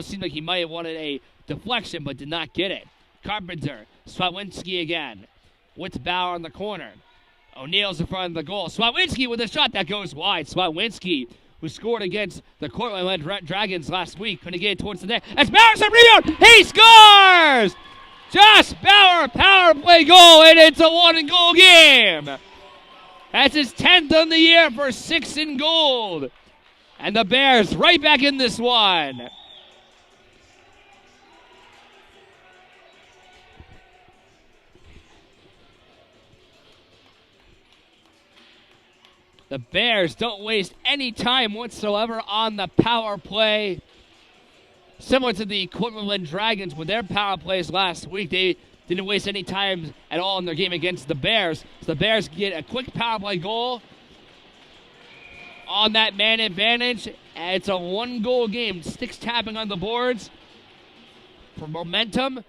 seemed like he might have wanted a deflection, but did not get it. Carpenter, Swatwinski again. With Bauer on the corner. O'Neill's in front of the goal. Swatwinski with a shot that goes wide. Swatwinski, who scored against the Cortland Dragons last week, couldn't get it towards the net. As Bauer's a rebound, he scores! Josh Bauer, power play goal, and it's a 1-goal game. That's his 10th on the year for 6 in gold. And the Bears right back in this one. The Bears don't waste any time whatsoever on the power play. Similar to the Cortland Dragons with their power plays last week, they didn't waste any time at all in their game against the Bears. So the Bears get a quick power play goal on that man advantage. And it's a 1-goal game. Sticks tapping on the boards for momentum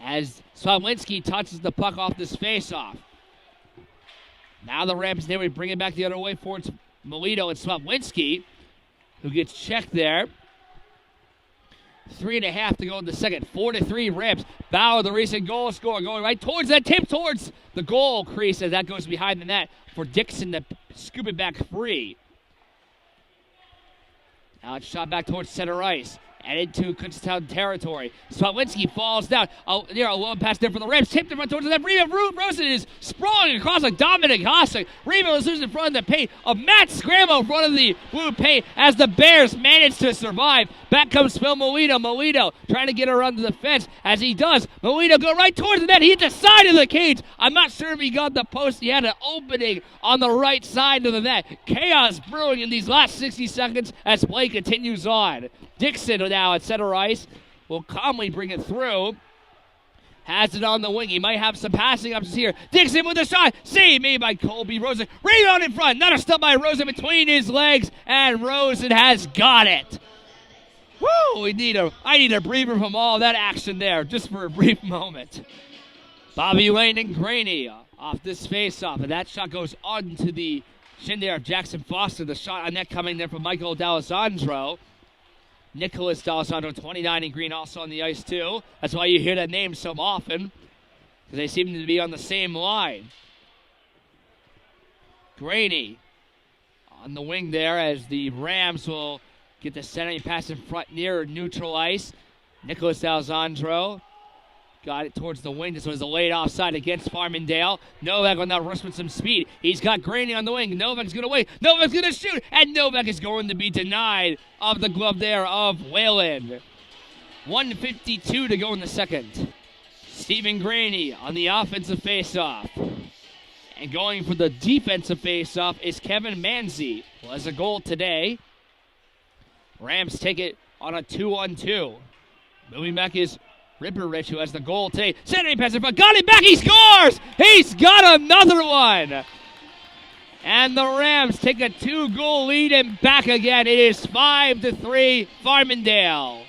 as Swatwinski touches the puck off this face-off. Now the Rams there, we bring it back the other way for Melito and Swatwinski, who gets checked there. 3.5 to go in the second. 4-3 Rams. Bauer, the recent goal scorer, going right towards that tip towards the goal crease as that goes behind the net for Dixon to scoop it back free. Now it's shot back towards center ice and into Kutztown territory. Swatwinski falls down. A low pass there for the Rams. Tipped in front towards the net. Rosen is sprawling across like Dominic Hasek. Reba is losing in front of the paint. A Matt scramble in front of the blue paint as the Bears manage to survive. Back comes Phil Melito. Melito trying to get around to the fence. As he does, Melito go right towards the net. He hit the side of the cage. I'm not sure if he got the post. He had an opening on the right side of the net. Chaos brewing in these last 60 seconds as play continues on. Dixon now at center ice will calmly bring it through. has it on the wing. He might have some passing options here. Dixon with a shot. Save made by Colby Rosen. Rebound in front. Not a stop by Rosen between his legs. And Rosen has got it. Woo! I need a breather from all that action there, just for a brief moment. Bobby Lane and Graney off this face-off. And that shot goes onto the shin there of Jackson Foster. The shot on net coming there from Michael D'Alessandro. Nicholas D'Alessandro, 29 in green, also on the ice too. That's why you hear that name so often, because they seem to be on the same line. Graney on the wing there as the Rams will get the centering pass in front near neutral ice. Nicholas D'Alessandro got it towards the wing. This was a late offside against Farmingdale. Novak on that rush with some speed. He's got Graney on the wing. Novak's going to wait. Novak's going to shoot. And Novak is going to be denied of the glove there of Whalen. 1:52 to go in the second. Stephen Graney on the offensive faceoff. And going for the defensive faceoff is Kevin Manzi. Well, has a goal today. Rams take it on a 2-on-2. Moving back is Ripperich, who has the goal today. Centering pass in front. Got it back. He scores. He's got another one. And the Rams take a 2-goal lead and back again. It is 5-3 Farmingdale.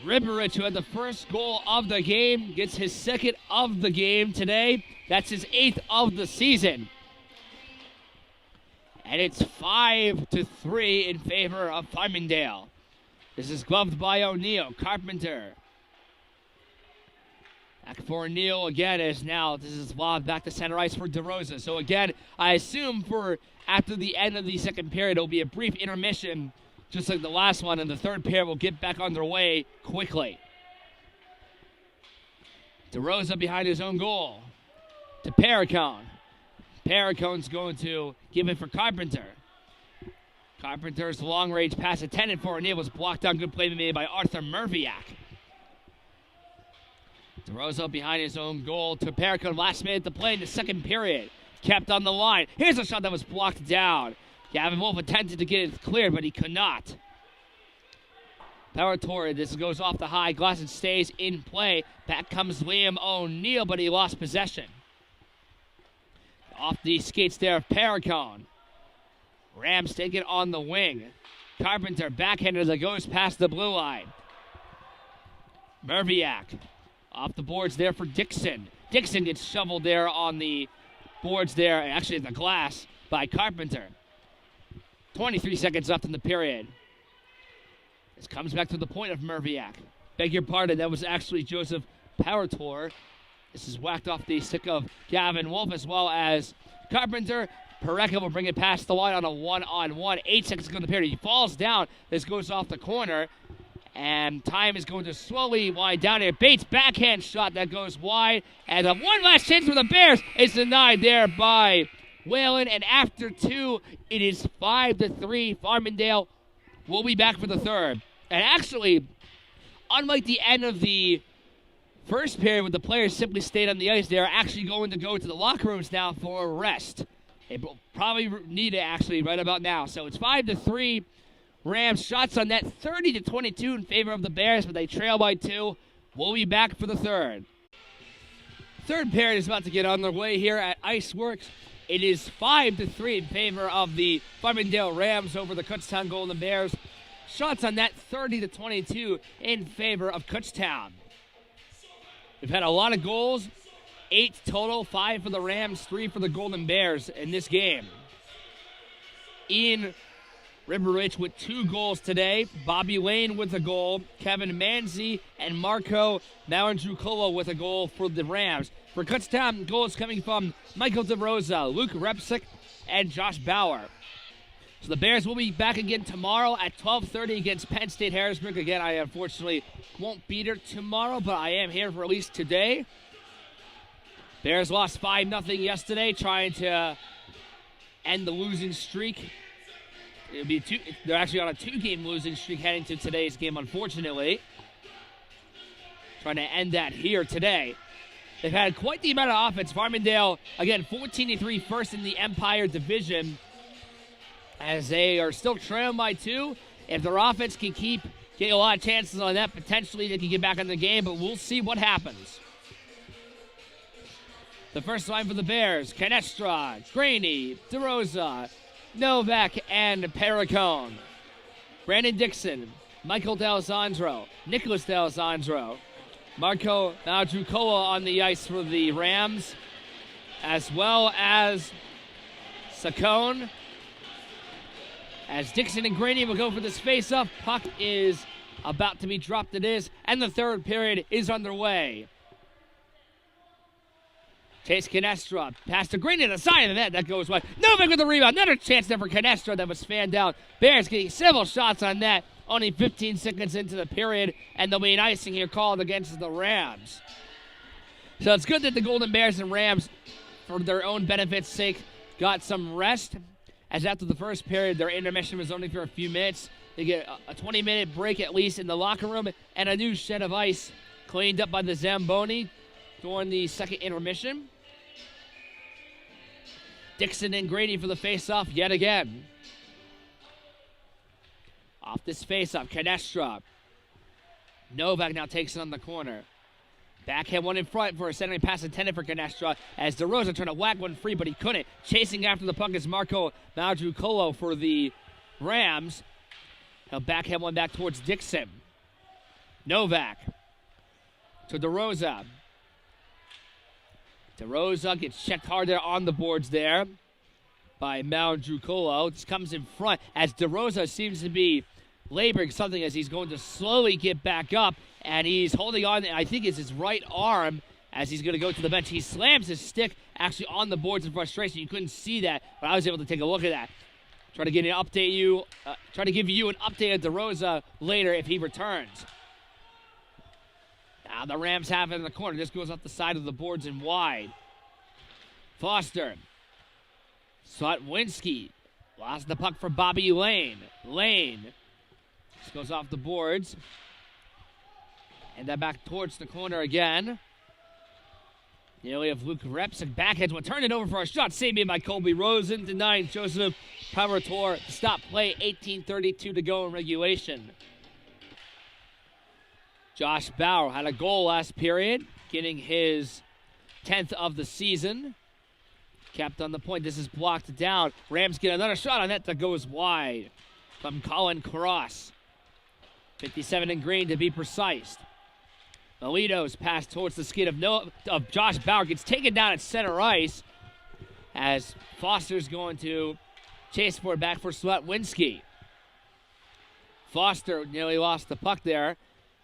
Ripperich, who had the first goal of the game, gets his second of the game today. That's his 8th of the season. And it's 5-3 in favor of Farmingdale. This is gloved by O'Neill. Carpenter. Back for O'Neill again as now this is lobbed back to center ice for DeRosa. So again, I assume for after the end of the second period, it'll be a brief intermission just like the last one, and the third period will get back underway quickly. DeRosa behind his own goal to Perricone. Perricone's going to give it for Carpenter. Carpenter's long-range pass intended for O'Neill was blocked down. Good play made by Arthur Merviak. DeRosa behind his own goal to Perricone. Last minute to play in the second period. Kept on the line. Here's a shot that was blocked down. Gavin Wolf attempted to get it cleared, but he could not. Power toward this goes off the high glass and stays in play. Back comes Liam O'Neill, but he lost possession. Off the skates there of Perricone. Rams take it on the wing. Carpenter backhander that goes past the blue line. Merviak off the boards there for Dixon. Dixon gets shoveled there on the boards there, actually the glass, by Carpenter. 23 seconds left in the period. This comes back to the point of Merviak. Beg your pardon, that was actually Joseph Powertor. This is whacked off the stick of Gavin Wolf as well as Carpenter. Pereka will bring it past the line on a 1-on-1. 8 seconds to go in the period. He falls down. This goes off the corner. And time is going to slowly wind down here. Bates' backhand shot that goes wide. And the one last chance for the Bears is denied there by Whalen. And after 2, it is 5-3. Farmingdale will be back for the third. And actually, unlike the end of the first period when the players simply stayed on the ice, they're actually going to go to the locker rooms now for a rest. They probably need it actually right about now. So it's 5-3. Rams shots on net 30-22 in favor of the Bears, but they trail by 2. We'll be back for the third. Third period is about to get on their way here at Iceworks. It is 5-3 in favor of the Farmingdale Rams over the Kutztown Golden Bears. Shots on net 30-22 in favor of Kutztown. We've had a lot of goals. 8 total, 5 for the Rams, 3 for the Golden Bears in this game. Ian Ripperich with 2 goals today. Bobby Lane with a goal. Kevin Manzi and Marco Malandrucolo with a goal for the Rams. For Kutztown, goals coming from Michael DeRosa, Luke Repsick, and Josh Bauer. So the Bears will be back again tomorrow at 12:30 against Penn State Harrisburg. Again, I unfortunately won't be there tomorrow, but I am here for at least today. Bears lost 5-0 yesterday, trying to end the losing streak. They're actually on a 2-game losing streak heading to today's game, unfortunately. Trying to end that here today. They've had quite the amount of offense. Farmingdale, again, 14-3, first in the Empire Division, as they are still trailing by 2. If their offense can keep getting a lot of chances on that, potentially they can get back in the game, but we'll see what happens. The first line for the Bears, Canestra, Graney, DeRosa, Novak, and Perricone. Brandon Dixon, Michael D'Alessandro, Nicholas D'Alessandro, Marco Madrucola on the ice for the Rams, as well as Saccone. As Dixon and Graney will go for this face-off, puck is about to be dropped. It is, and the third period is underway. Chase Canestra, pass to Graney to the side of the net. That goes wide. Novak with the rebound. Another chance there for Canestra that was fanned out. Bears getting several shots on net. Only 15 seconds into the period, and there'll be an icing here called against the Rams. So it's good that the Golden Bears and Rams, for their own benefit's sake, got some rest. As after the first period, their intermission was only for a few minutes. They get a 20-minute break at least in the locker room, and a new shed of ice cleaned up by the Zamboni during the second intermission. Dixon and Grady for the face-off yet again. Off this face-off, Canestra. Novak now takes it on the corner. Backhand one in front for a centering pass intended for Canestra as DeRosa trying to whack one free, but he couldn't. Chasing after the puck is Marco Madrucolo for the Rams. He'll backhand one back towards Dixon. Novak to DeRosa. DeRosa gets checked hard there on the boards there by Madrucolo. This comes in front as DeRosa seems to be laboring something as he's going to slowly get back up, and he's holding on, I think it's his right arm, as he's going to go to the bench. He slams his stick actually on the boards in frustration. You couldn't see that, but I was able to take a look at that. Try to give you an update of DeRosa later if he returns. Now the Rams have it in the corner. This goes up the side of the boards and wide. Foster. Sotwinski. Lost the puck for Bobby Lane. Lane. This goes off the boards. And then back towards the corner again. Nearly of Luke Repsick. Backheads one. Turn it over for a shot. Saved by Colby Rosen. Denying Joseph Pavator to stop play. 18:32 to go in regulation. Josh Bauer had a goal last period, getting his 10th of the season. Kept on the point. This is blocked down. Rams get another shot on that that goes wide from Colin Cross. 57 in green to be precise. Melito's pass towards the skid of Josh Bauer gets taken down at center ice as Foster's going to chase for it back for Slotwinski. Foster nearly lost the puck there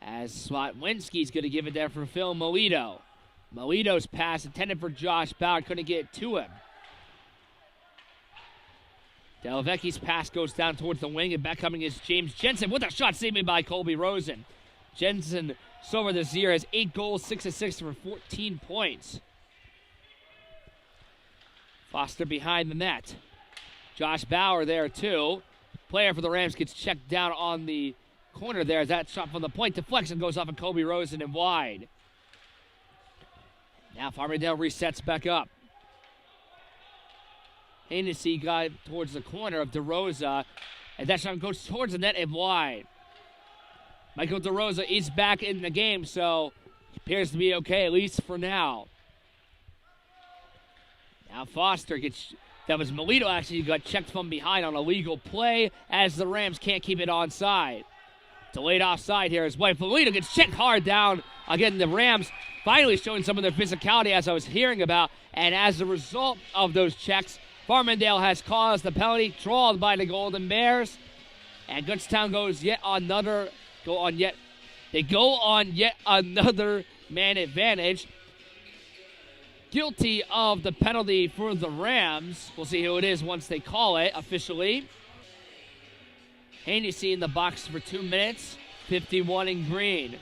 as Slotwinski's going to give it there for Phil Melito. Melito's pass intended for Josh Bauer couldn't get to him. Delvecchi's pass goes down towards the wing, and back coming is James Jensen with a shot saved by Colby Rosen. Jensen so far this year has 8 goals, 6 assists for 14 points. Foster behind the net. Josh Bauer there too. Player for the Rams gets checked down on the corner there as that shot from the point deflects and goes off of Colby Rosen and wide. Now Farmingdale resets back up. Hennessy got towards the corner of DeRosa, and that shot goes towards the net and wide. Michael DeRosa is back in the game, so he appears to be okay, at least for now. Now Foster gets, that was Melito actually, who got checked from behind on a legal play as the Rams can't keep it onside. Delayed offside here as well. Melito gets checked hard down. Again, the Rams finally showing some of their physicality as I was hearing about, and as a result of those checks, Farmingdale has caused the penalty drawn by the Golden Bears, and Kutztown go on yet another man advantage. Guilty of the penalty for the Rams. We'll see who it is once they call it officially. Hennessy in the box for 2 minutes, 51 in green.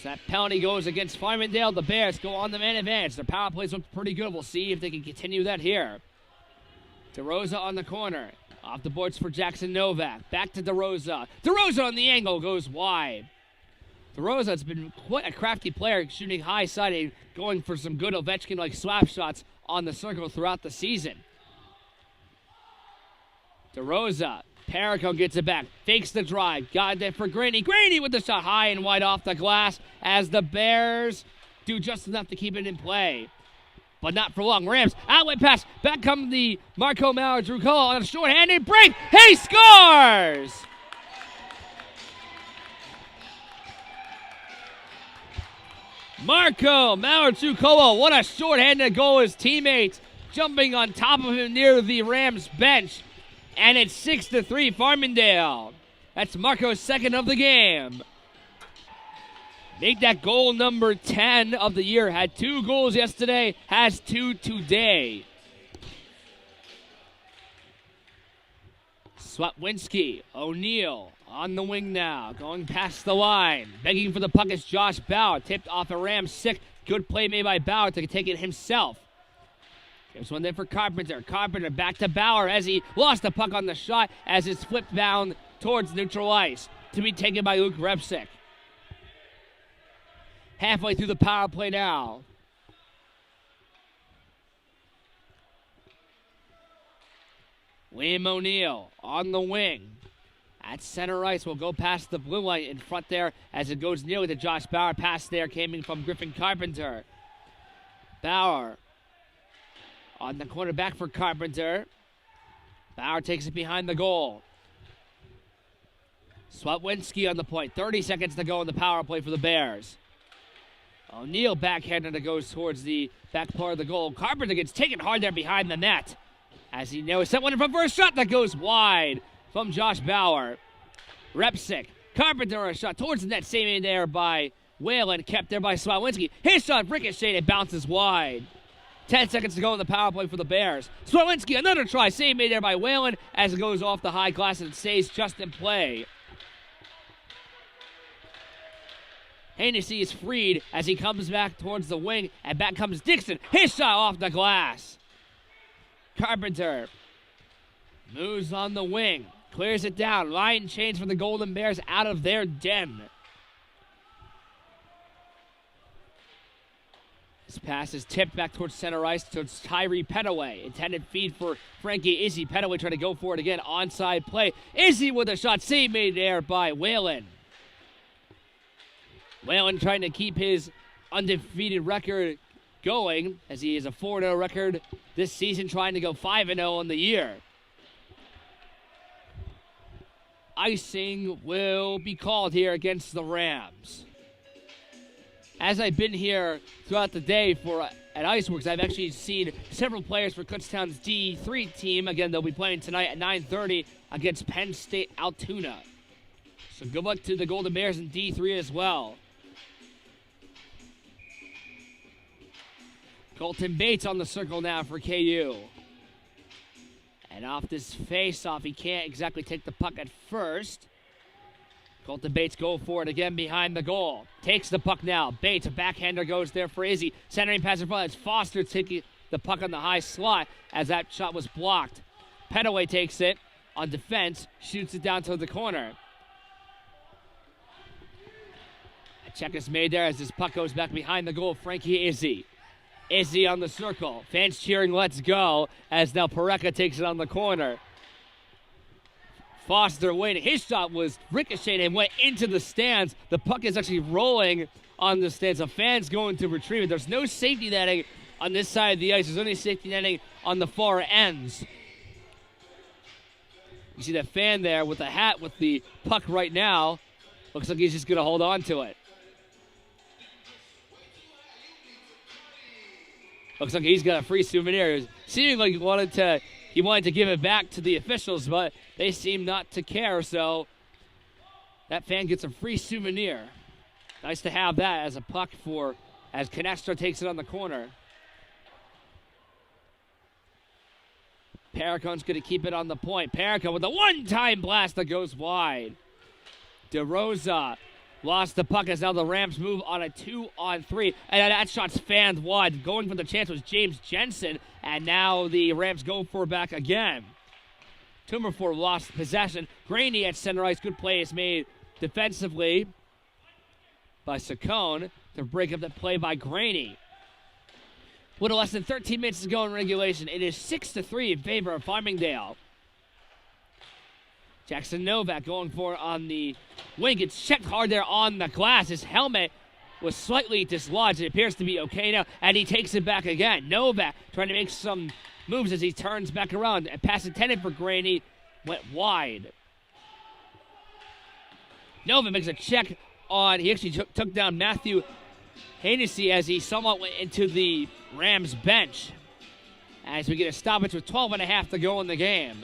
So that penalty goes against Farmingdale. The Bears go on the man advantage. Their power plays look pretty good. We'll see if they can continue that here. DeRosa on the corner. Off the boards for Jackson Novak. Back to DeRosa. DeRosa on the angle goes wide. DeRosa has been quite a crafty player, shooting high side and going for some good Ovechkin-like slap shots on the circle throughout the season. DeRosa. Perico gets it back. Fakes the drive. Got it there for Graney. Graney with the shot high and wide off the glass as the Bears do just enough to keep it in play. But not for long. Rams, outlet pass. Back comes the Marco Maladrucola on a short-handed break. He scores! Marco Maladrucola, what a short-handed goal. His teammates jumping on top of him near the Rams bench. And it's 6-3 Farmingdale. That's Marco's second of the game. Make that goal number 10 of the year. Had 2 goals yesterday, has 2 today. Swatwinski, O'Neal on the wing now, going past the line. Begging for the puck is Josh Bauer. Tipped off a Rams sick. Good play made by Bauer to take it himself. There's one there for Carpenter. Carpenter back to Bauer as he lost the puck on the shot as it's flipped down towards neutral ice to be taken by Luke Repsick. Halfway through the power play now. Liam O'Neal on the wing. At center ice will go past the blue line in front there as it goes nearly to Josh Bauer. Pass there came from Griffin Carpenter. Bauer on the corner back for Carpenter. Bauer takes it behind the goal. Swatwinski on the point. 30 seconds to go in the power play for the Bears. O'Neal backhanded that goes towards the back part of the goal. Carpenter gets taken hard there behind the net. As he knows, set one in front for a shot that goes wide from Josh Bauer. Repsick. Carpenter a shot towards the net, saved there by Whalen, kept there by Swatwinski. His shot ricocheted and bounces wide. 10 seconds to go in the power play for the Bears. Swatwinski, another try, save made there by Whalen as it goes off the high glass and stays just in play. Hennessy is freed as he comes back towards the wing, and back comes Dixon. His shot off the glass. Carpenter moves on the wing, clears it down. Line change for the Golden Bears out of their den. This pass is tipped back towards center ice towards Tyree Petaway. Intended feed for Frankie Izzy. Petaway trying to go for it again. Onside play. Izzy with a shot. Save made there by Whalen. Whalen trying to keep his undefeated record going as he has a 4-0 record this season, trying to go 5-0 on the year. Icing will be called here against the Rams. As I've been here throughout the day at Iceworks, I've actually seen several players for Kutztown's D3 team. Again, they'll be playing tonight at 9:30 against Penn State Altoona. So good luck to the Golden Bears in D3 as well. Colton Bates on the circle now for KU. And off this face-off, he can't exactly take the puck at first. Colton Bates go for it again behind the goal. Takes the puck now. Bates, a backhander goes there for Izzy. Centering pass in front. It's Foster taking the puck on the high slot as that shot was blocked. Petaway takes it on defense, shoots it down to the corner. A check is made there as this puck goes back behind the goal. Frankie Izzy. Izzy on the circle. Fans cheering, let's go, as now Pareka takes it on the corner. Foster waiting. His shot was ricocheted and went into the stands. The puck is actually rolling on the stands. The fans going to retrieve it. There's no safety netting on this side of the ice. There's only safety netting on the far ends. You see that fan there with the hat with the puck right now. Looks like he's just going to hold on to it. Looks like he's got a free souvenir. Seeming like he wanted to give it back to the officials, but they seem not to care, so that fan gets a free souvenir. Nice to have that as a puck as Canestro takes it on the corner. Pericon's going to keep it on the point. Pericon with a one-time blast that goes wide. DeRosa lost the puck as now the Rams move on a 2-on-3. And that shot's fanned wide. Going for the chance was James Jensen. And now the Rams go for it back again. Tummerford lost possession. Graney at center ice. Good play is made defensively by Saccone to break up that play by Graney. Little less than 13 minutes to go in regulation. It is 6-3 in favor of Farmingdale. Jackson Novak going for it on the wing. Gets checked hard there on the glass. His helmet was slightly dislodged. It appears to be okay now, and he takes it back again. Novak trying to make some moves as he turns back around. A pass intended for Graney went wide. Novak makes a check on, he actually took down Matthew Hennessy as he somewhat went into the Rams bench. As we get a stoppage with 12.5 to go in the game.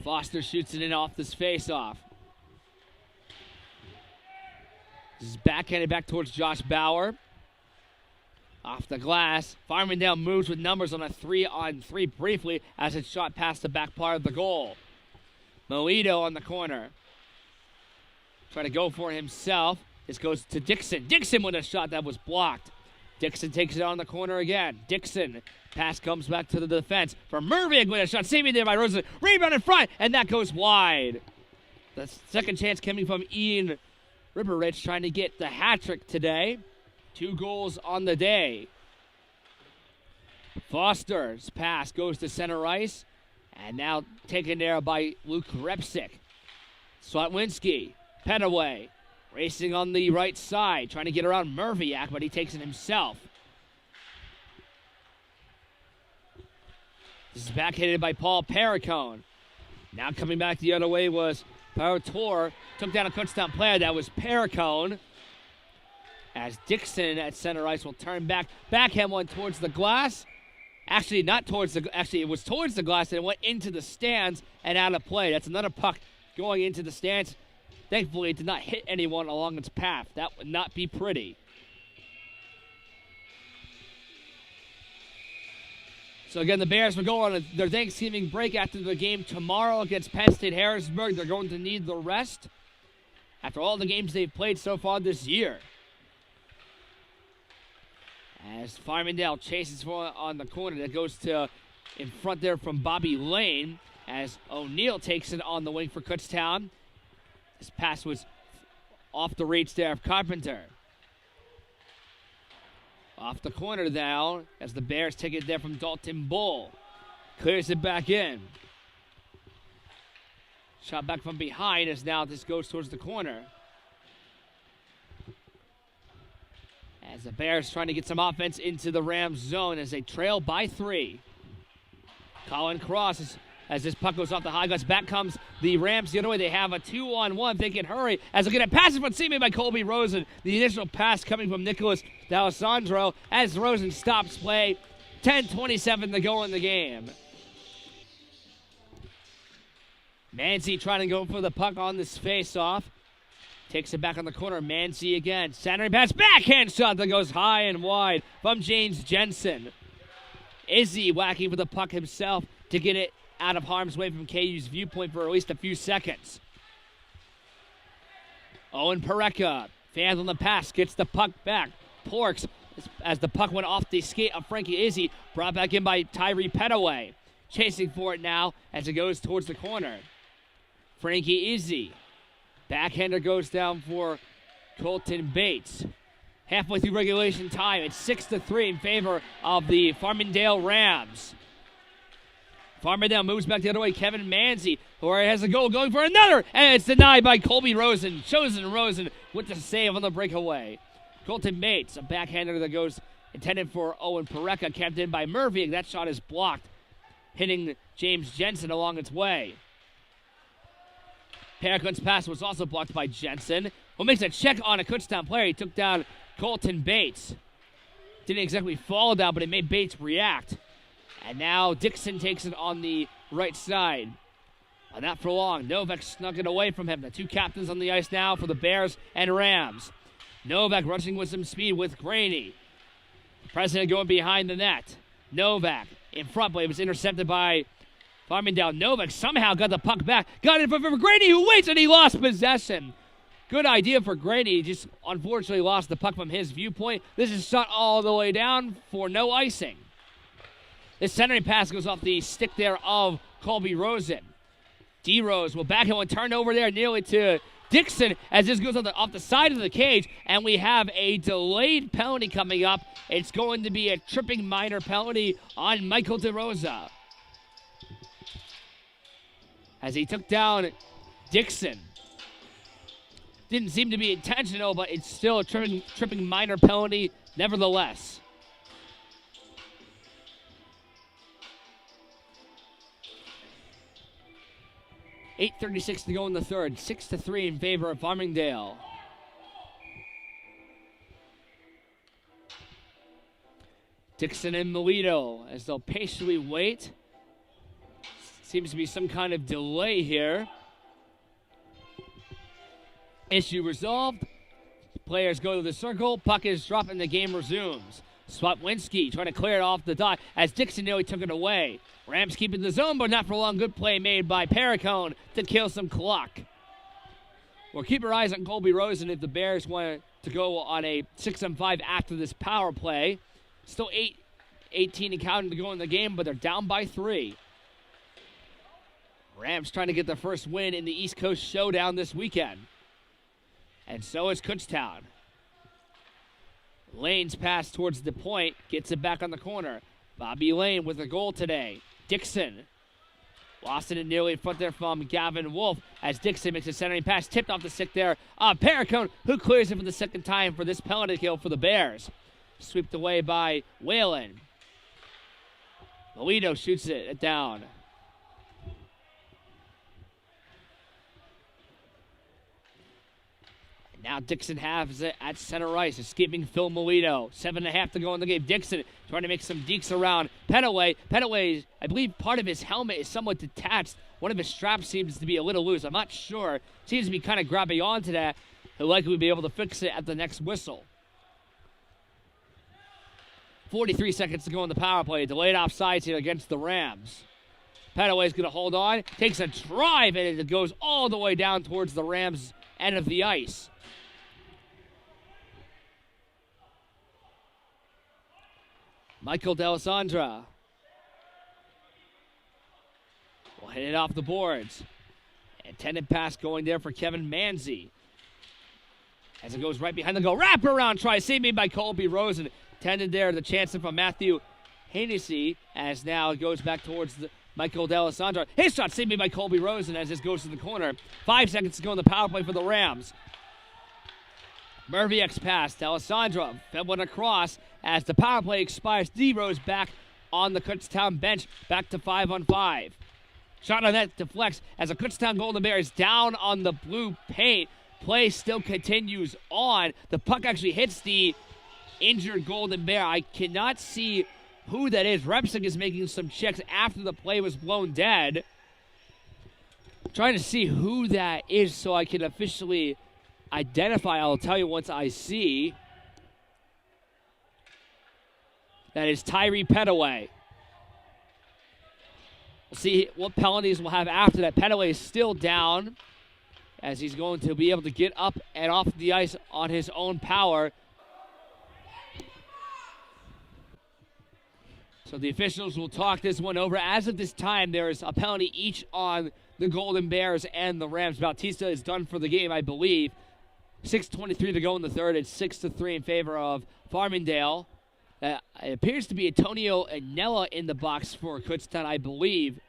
Foster shoots it in off this face-off. This is backhanded back towards Josh Bauer. Off the glass. Farmingdale moves with numbers on a 3-on-3 briefly as it's shot past the back part of the goal. Moito on the corner. Trying to go for it himself. This goes to Dixon. Dixon with a shot that was blocked. Dixon takes it on the corner again. Dixon. Pass comes back to the defense for Mervig with a shot. Saving there by Rosen. Rebound in front, and that goes wide. The second chance coming from Ian Ripperich trying to get the hat trick today. 2 goals on the day. Foster's pass goes to center ice. And now taken there by Luke Repsick. Swatwinski, Petaway, racing on the right side, trying to get around Murviak, but he takes it himself. This is backhanded by Paul Perricone. Now coming back the other way was Parator. Took down a Kutztown player. That was Perricone. As Dixon at center ice will turn back. Backhand one towards the glass. Actually, not towards the... Actually, it was towards the glass and it went into the stands and out of play. That's another puck going into the stands. Thankfully, it did not hit anyone along its path. That would not be pretty. So again, the Bears will go on their Thanksgiving break after the game tomorrow against Penn State Harrisburg. They're going to need the rest after all the games they've played so far this year. As Farmingdale chases for on the corner, that goes to in front there from Bobby Lane. As O'Neal takes it on the wing for Kutztown. This pass was off the reach there of Carpenter. Off the corner now, as the Bears take it there from Dalton Bull. Clears it back in. Shot back from behind as now this goes towards the corner. As the Bears trying to get some offense into the Rams zone as they trail by 3. Colin Cross, as this puck goes off the high glass, back comes the Rams the other way. They have a 2-on-1. They can hurry as they get a pass from Seaman by Colby Rosen. The initial pass coming from Nicholas D'Alessandro as Rosen stops play. 10:27 to go in the game. Mancy trying to go for the puck on this face-off. Takes it back on the corner. Mancy again. Centering pass. Backhand shot that goes high and wide from James Jensen. Izzy whacking for the puck himself to get it out of harm's way from KU's viewpoint for at least a few seconds. Owen Parecka fans on the pass. Gets the puck back. Porks as the puck went off the skate of Frankie Izzy. Brought back in by Tyree Petaway. Chasing for it now as it goes towards the corner. Frankie Izzy. Backhander goes down for Colton Bates. Halfway through regulation time, it's 6-3 in favor of the Farmingdale Rams. Farmingdale moves back the other way. Kevin Manzi, who has a goal going for another, and it's denied by Colby Rosen. Chosen Rosen with the save on the breakaway. Colton Bates, a backhander that goes intended for Owen Parecka, kept in by Murphy. That shot is blocked, hitting James Jensen along its way. Perricon's pass was also blocked by Jensen, who makes a check on a Kutztown player. He took down Colton Bates. Didn't exactly fall down, but it made Bates react. And now Dixon takes it on the right side. But not for long. Novak snuck it away from him. The 2 captains on the ice now for the Bears and Rams. Novak rushing with some speed with Graney. President going behind the net. Novak in front, but it was intercepted by Farmingdale. Novak somehow got the puck back. Got it for Graney, who waits, and he lost possession. Good idea for Graney. He just unfortunately lost the puck from his viewpoint. This is shot all the way down for no icing. This centering pass goes off the stick there of Colby Rosen. D-Rose will back him and turn over there nearly to Dixon as this goes off the side of the cage, and we have a delayed penalty coming up. It's going to be a tripping minor penalty on Michael DeRosa. as he took down Dixon. Didn't seem to be intentional, but it's still a tripping minor penalty nevertheless. .8:36 to go in the third. 6-3 in favor of Farmingdale. Dixon and Melito as they'll patiently wait. Seems to be some kind of delay here. Issue resolved. Players go to the circle. Puck is dropped and the game resumes. Swatwinski trying to clear it off the dot as Dixon nearly took it away. Rams keeping the zone, but not for long. Good play made by Perricone to kill some clock. We'll keep our eyes on Colby Rosen if the Bears want to go on a 6-on-5 after this power play. Still 8-18 and counting to go in the game, but they're down by 3. Rams trying to get their first win in the East Coast Showdown this weekend. And so is Kutztown. Lane's pass towards the point, gets it back on the corner. Bobby Lane with a goal today. Dixon lost it nearly in front there from Gavin Wolf as Dixon makes a centering pass, tipped off the stick there. Perricone, who clears it for the second time for this penalty kill for the Bears. Swept away by Whalen. Melito shoots it down. Now Dixon has it at center ice, escaping Phil Melito. 7.5 to go in the game. Dixon trying to make some dekes around Petaway. Petaway, I believe part of his helmet is somewhat detached. One of his straps seems to be a little loose. I'm not sure. Seems to be kind of grabbing onto that. He'll likely be able to fix it at the next whistle. 43 seconds to go in the power play. Delayed offsides here against the Rams. Petaway's going to hold on. Takes a drive, and it goes all the way down towards the Rams' end of the ice. Michael D'Alessandra will hit it off the boards. Intended pass going there for Kevin Manzi. As it goes right behind the goal. Wraparound try. Saved made by Colby Rosen. Tended there the chance from Matthew Hennessy. As now it goes back towards Michael D'Alessandra. His shot saved made by Colby Rosen as this goes to the corner. 5 seconds to go in the power play for the Rams. Merviek's pass. D'Alessandra fed one across. As the power play expires, D-Rose back on the Kutztown bench, back to 5-on-5. Shot on net deflects as a Kutztown Golden Bear is down on the blue paint. Play still continues on. The puck actually hits the injured Golden Bear. I cannot see who that is. Repsick is making some checks after the play was blown dead. I'm trying to see who that is so I can officially identify. I'll tell you once I see. That is Tyree Petaway. We'll see what penalties we'll have after that. Petaway is still down as he's going to be able to get up and off the ice on his own power. So the officials will talk this one over. As of this time, there is a penalty each on the Golden Bears and the Rams. Bautista is done for the game, I believe. 6:23 to go in the third. It's 6-3 in favor of Farmingdale. It appears to be Antonio Anella in the box for Kutztown, I believe.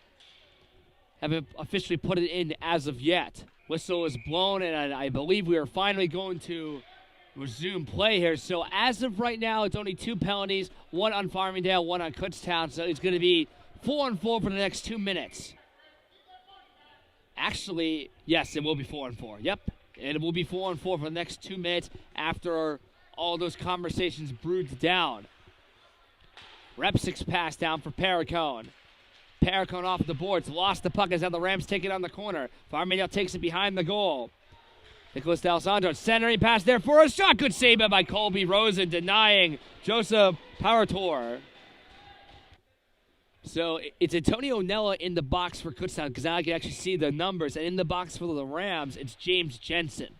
Haven't officially put it in as of yet. Whistle is blown, and I believe we are finally going to resume play here. So as of right now, it's only 2 penalties, 1 on Farmingdale, 1 on Kutztown. So it's going to be 4-4 for the next 2 minutes. Actually, yes, it will be 4-4. Yep, and it will be 4-4 for the next 2 minutes after all those conversations brewed down. Repsick's pass down for Perricone. Perricone off the boards. Lost the puck as now the Rams take it on the corner. Farmingdale takes it behind the goal. Nicholas D'Alessandro centering pass there for a shot. Good save by Colby Rosen, denying Joseph Parator. So it's Antonio Nella in the box for Kutztown because now I can actually see the numbers. And in the box for the Rams, it's James Jensen.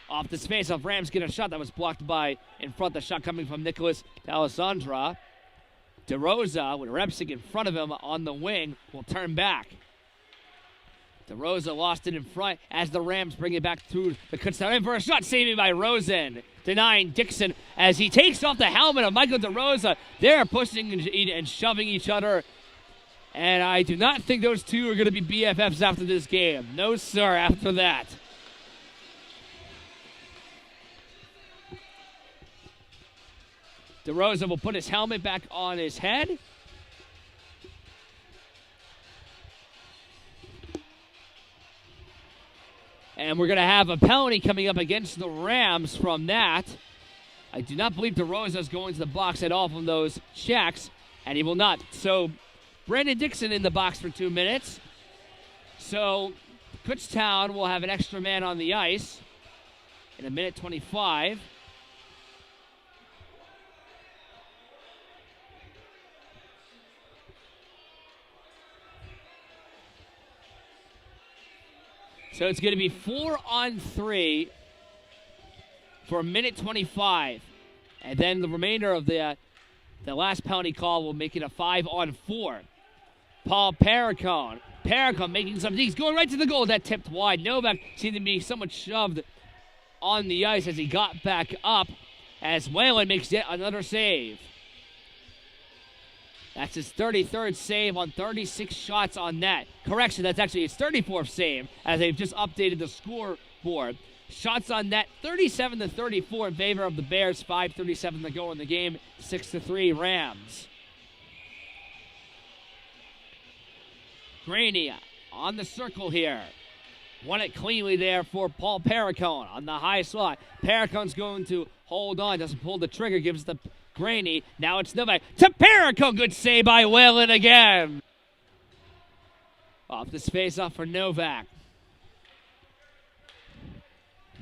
Off the space of Rams get a shot that was blocked by in front. The shot coming from Nicholas D'Alessandro. DeRosa, with Repsick in front of him on the wing, will turn back. DeRosa lost it in front as the Rams bring it back through the Kutztown. In for a shot, saved by Rosen, denying Dixon as he takes off the helmet of Michael DeRosa. They're pushing and shoving each other And I do not think those two are going to be BFFs after this game. No, sir, after that. DeRosa will put his helmet back on his head. And we're going to have a penalty coming up against the Rams from that. I do not believe DeRosa is going to the box at all from those checks, and he will not. So Brandon Dixon in the box for 2 minutes. So Kutztown will have an extra man on the ice in 1:25. So it's going to be 4-on-3 for 1:25. And then the remainder of the last penalty call will make it a 5-on-4. Paul Perricone. Perricone making some. He's going right to the goal. That tipped wide. Novak seemed to be somewhat shoved on the ice as he got back up as Whalen makes yet another save. That's his 33rd save on 36 shots on net. Correction, that's actually his 34th save as they've just updated the scoreboard. Shots on net, 37-34 in favor of the Bears. 5:37 to go in the game. 6-3 Rams. Graney on the circle here. Won it cleanly there for Paul Perricone on the high slot. Perricone's going to hold on, doesn't pull the trigger, gives the Graney. Now it's Novak to Perricone. Good save by Whalen again. Off this face-off for Novak.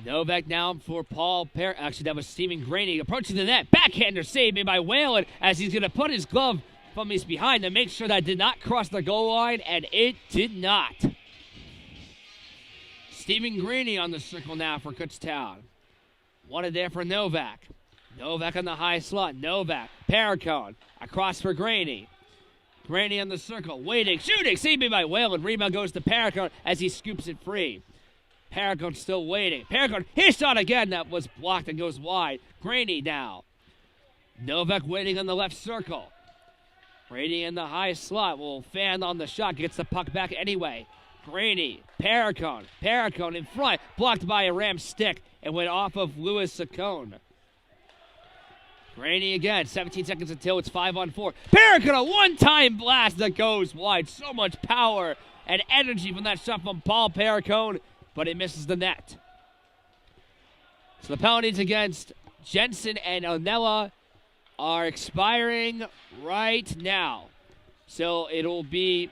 Novak now for Paul Actually, that was Stephen Graney approaching the net. Backhander save made by Whalen as he's going to put his glove from his behind to make sure that did not cross the goal line, and it did not. Stephen Graney on the circle now for Kutztown. Wanted there for Novak. Novak on the high slot. Novak. Perricone. Across for Graney. Graney on the circle. Waiting. Shooting. Saved made by Whalen. Rebound goes to Perricone as he scoops it free. Perricone still waiting. Perricone, his shot again. That was blocked and goes wide. Graney now. Novak waiting on the left circle. Graney in the high slot will fan on the shot. Gets the puck back anyway. Graney. Perricone. Perricone in front. Blocked by a Ram stick and went off of Louis Saccone. Graney again. 17 seconds until it's 5-on-4. Perricone, a one-time blast that goes wide. So much power and energy from that shot from Paul Perricone, but it misses the net. So the penalties against Jensen and Onella are expiring right now. So it'll be...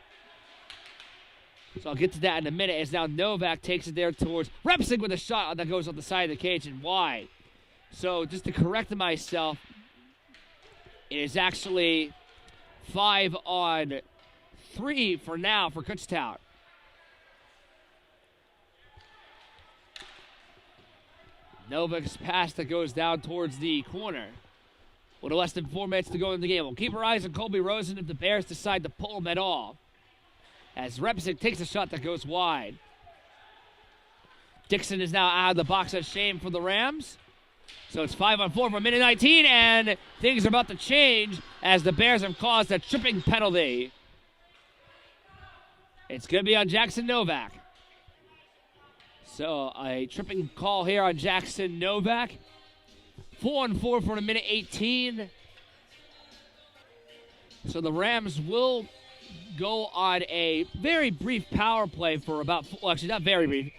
So I'll get to that in a minute as now Novak takes it there towards Repsig with a shot that goes on the side of the cage and wide. So just to correct myself, it is actually 5-on-3 for now for Kutztown. Novak's pass that goes down towards the corner. With less than 4 minutes to go in the game. We'll keep our eyes on Colby Rosen if the Bears decide to pull him at all. As Repsig takes a shot that goes wide. Dixon is now out of the box at shame for the Rams. So it's 5-on-4 for 1:19, and things are about to change as the Bears have caused a tripping penalty. It's going to be on Jackson Novak. So a tripping call here on Jackson Novak. 4-on-4 for 1:18. So the Rams will go on a very brief power play for about, well, actually not very brief,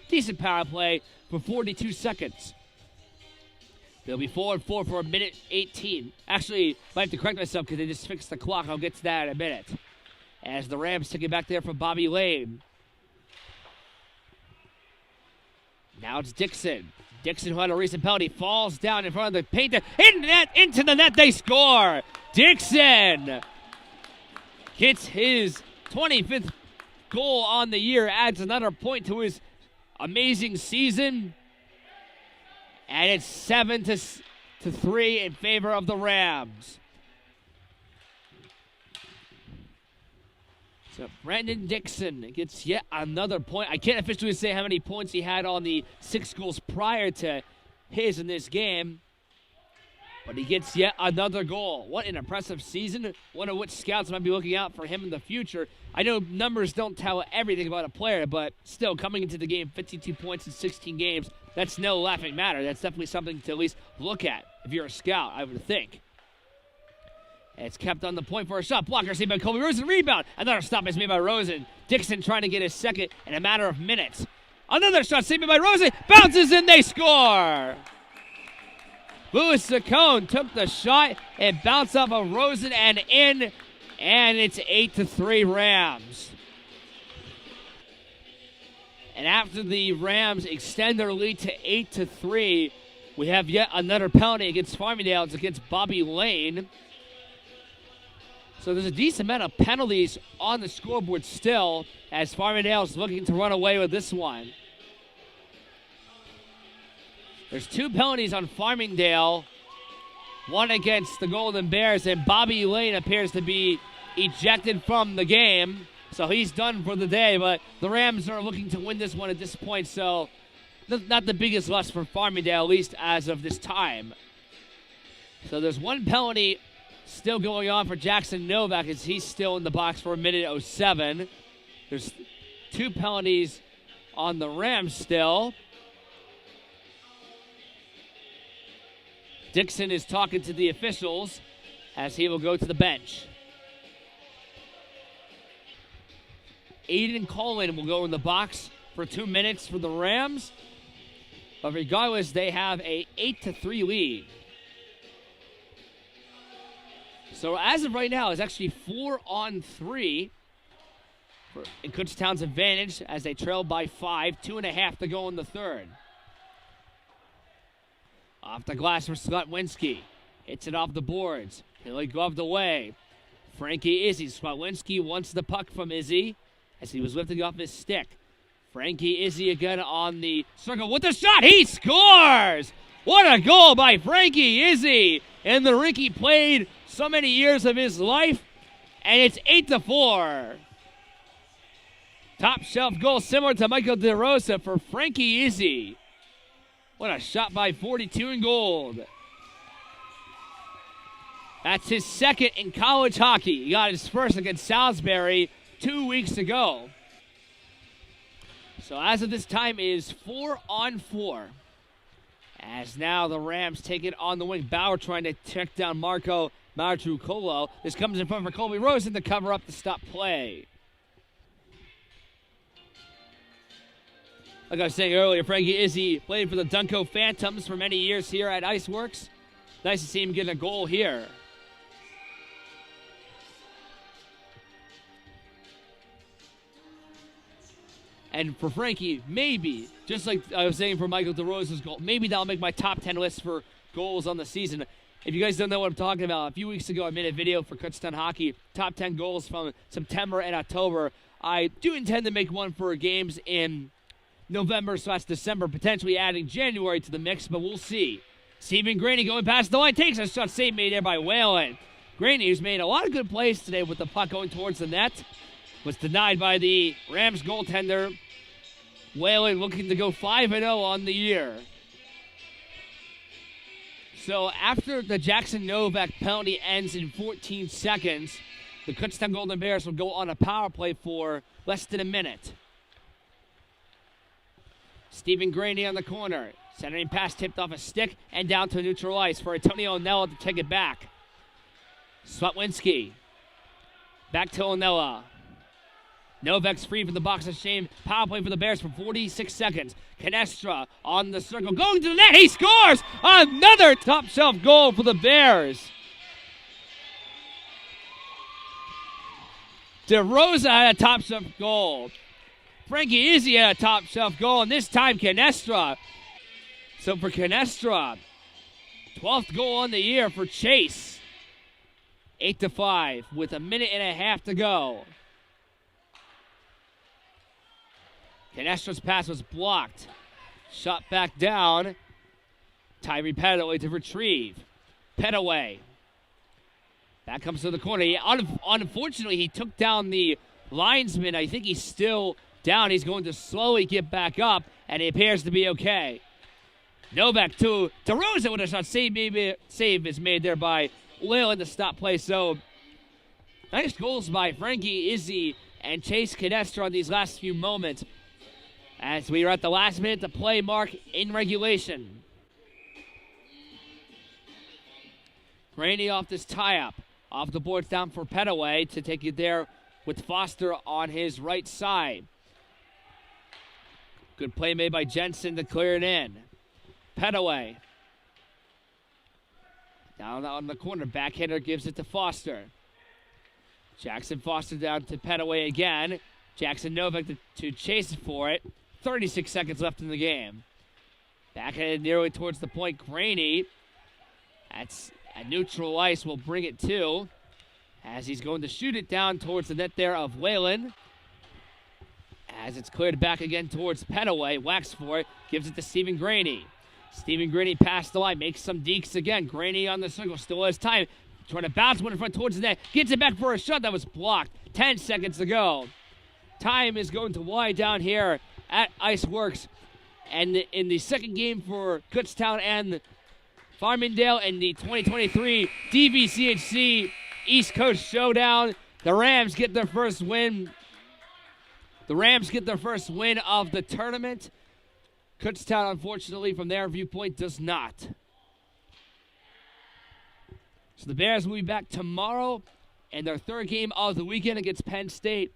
decent power play for 42 seconds. They'll be 4-on-4 for 1:18. Actually, I have to correct myself because they just fixed the clock. I'll get to that in a minute. As the Rams take it back there from Bobby Lane. Now it's Dixon. Dixon, who had a recent penalty, falls down in front of the painter. Into the net, they score! Dixon hits his 25th goal on the year, adds another point to his amazing season. And it's 7-3 in favor of the Rams. So Brandon Dixon gets yet another point. I can't officially say how many points he had on the 6 goals prior to his in this game. But he gets yet another goal. What an impressive season. One of which scouts might be looking out for him in the future. I know numbers don't tell everything about a player, but still, coming into the game, 52 points in 16 games, that's no laughing matter. That's definitely something to at least look at if you're a scout, I would think. And it's kept on the point for a shot. Blocker saved by Colby Rosen. Rebound. Another stop is made by Rosen. Dixon trying to get his second in a matter of minutes. Another shot saved by Rosen. Bounces in, they score! Louis Saccone took the shot and bounced off of Rosen and in, and it's 8-3 Rams. And after the Rams extend their lead to 8-3, we have yet another penalty against Farmingdale. It's against Bobby Lane. So there's a decent amount of penalties on the scoreboard still, as Farmingdale is looking to run away with this one. There's 2 penalties on Farmingdale, one against the Golden Bears, and Bobby Lane appears to be ejected from the game. So he's done for the day, but the Rams are looking to win this one at this point, so not the biggest loss for Farmingdale, at least as of this time. So there's 1 penalty still going on for Jackson Novak, as he's still in the box for 1:07. There's 2 penalties on the Rams still. Dixon is talking to the officials as he will go to the bench. Aiden Cullen will go in the box for 2 minutes for the Rams. But regardless, they have a 8-3 lead. So as of right now, it's actually 4-on-3 in Kutztown's advantage as they trail by 5, 2.5 to go in the third. Off the glass for Slotwinski. Hits it off the boards. Hilly gloved away. Frankie Izzy. Slotwinski wants the puck from Izzy as he was lifting off his stick. Frankie Izzy again on the circle with the shot. He scores! What a goal by Frankie Izzy in the rink he played so many years of his life. And it's 8-4. Top shelf goal similar to Michael DeRosa for Frankie Izzy. What a shot by 42 in gold. That's his second in college hockey. He got his first against Salisbury 2 weeks ago. So as of this time, it is 4-on-4. As now the Rams take it on the wing. Bauer trying to check down Marco Martrucolo. This comes in front for Colby Rosen to cover up the stop play. Like I was saying earlier, Frankie Izzy played for the Dunco Phantoms for many years here at Iceworks. Nice to see him get a goal here. And for Frankie, maybe, just like I was saying for Michael DeRosa's goal, maybe that'll make my top 10 list for goals on the season. If you guys don't know what I'm talking about, a few weeks ago I made a video for Kutztown Hockey, top 10 goals from September and October. I do intend to make one for games in November/December, potentially adding January to the mix, but we'll see. Stephen Graney going past the line, takes a shot, save made there by Whalen. Graney, who's made a lot of good plays today with the puck going towards the net, was denied by the Rams goaltender. Whalen looking to go 5-0 on the year. So after the Jackson Novak penalty ends in 14 seconds, the Kutztown Golden Bears will go on a power play for less than a minute. Stephen Graney on the corner. Centering pass tipped off a stick and down to neutral ice for Antonio Onella to take it back. Slotwinski. Back to Onella. Novak's free from the box of shame. Power play for the Bears for 46 seconds. Canestra on the circle. Going to the net. He scores! Another top shelf goal for the Bears. DeRosa had a top shelf goal. Frankie Izzy had a top shelf goal, and this time Canestra. So for Canestra, 12th goal on the year for Chase. 8-5 with a minute and a half to go. Canestra's pass was blocked. Shot back down. Tyree Petaway to retrieve. Petaway. That comes to the corner. Unfortunately, he took down the linesman. I think he's still down. He's going to slowly get back up, and he appears to be okay. Novak to DeRozan with a shot. Save is made there by Whalen to stop play. So nice goals by Frankie Izzy and Chase Cadestra on these last few moments as we are at the last minute to play mark in regulation. Graney off this tie-up. Off the boards down for Petaway to take it there with Foster on his right side. Good play made by Jensen to clear it in. Petaway. Down on the corner. Backhander gives it to Foster. Jackson Foster down to Petaway again. Jackson Novak to chase for it. 36 seconds left in the game. Backhanded nearly towards the point. Graney. That's a neutral ice will bring it to as he's going to shoot it down towards the net there of Whalen. As it's cleared back again towards Petaway. Whacks for it. Gives it to Stephen Graney. Stephen Graney past the line. Makes some dekes again. Graney on the circle. Still has time. Trying to bounce one in front towards the net. Gets it back for a shot that was blocked. 10 seconds to go. Time is going to wind down here at Iceworks. And in the second game for Kutztown and Farmingdale in the 2023 DVCHC East Coast Showdown, the Rams get their first win. The Rams get their first win of the tournament. Kutztown, unfortunately, from their viewpoint, does not. So the Bears will be back tomorrow in their third game of the weekend against Penn State.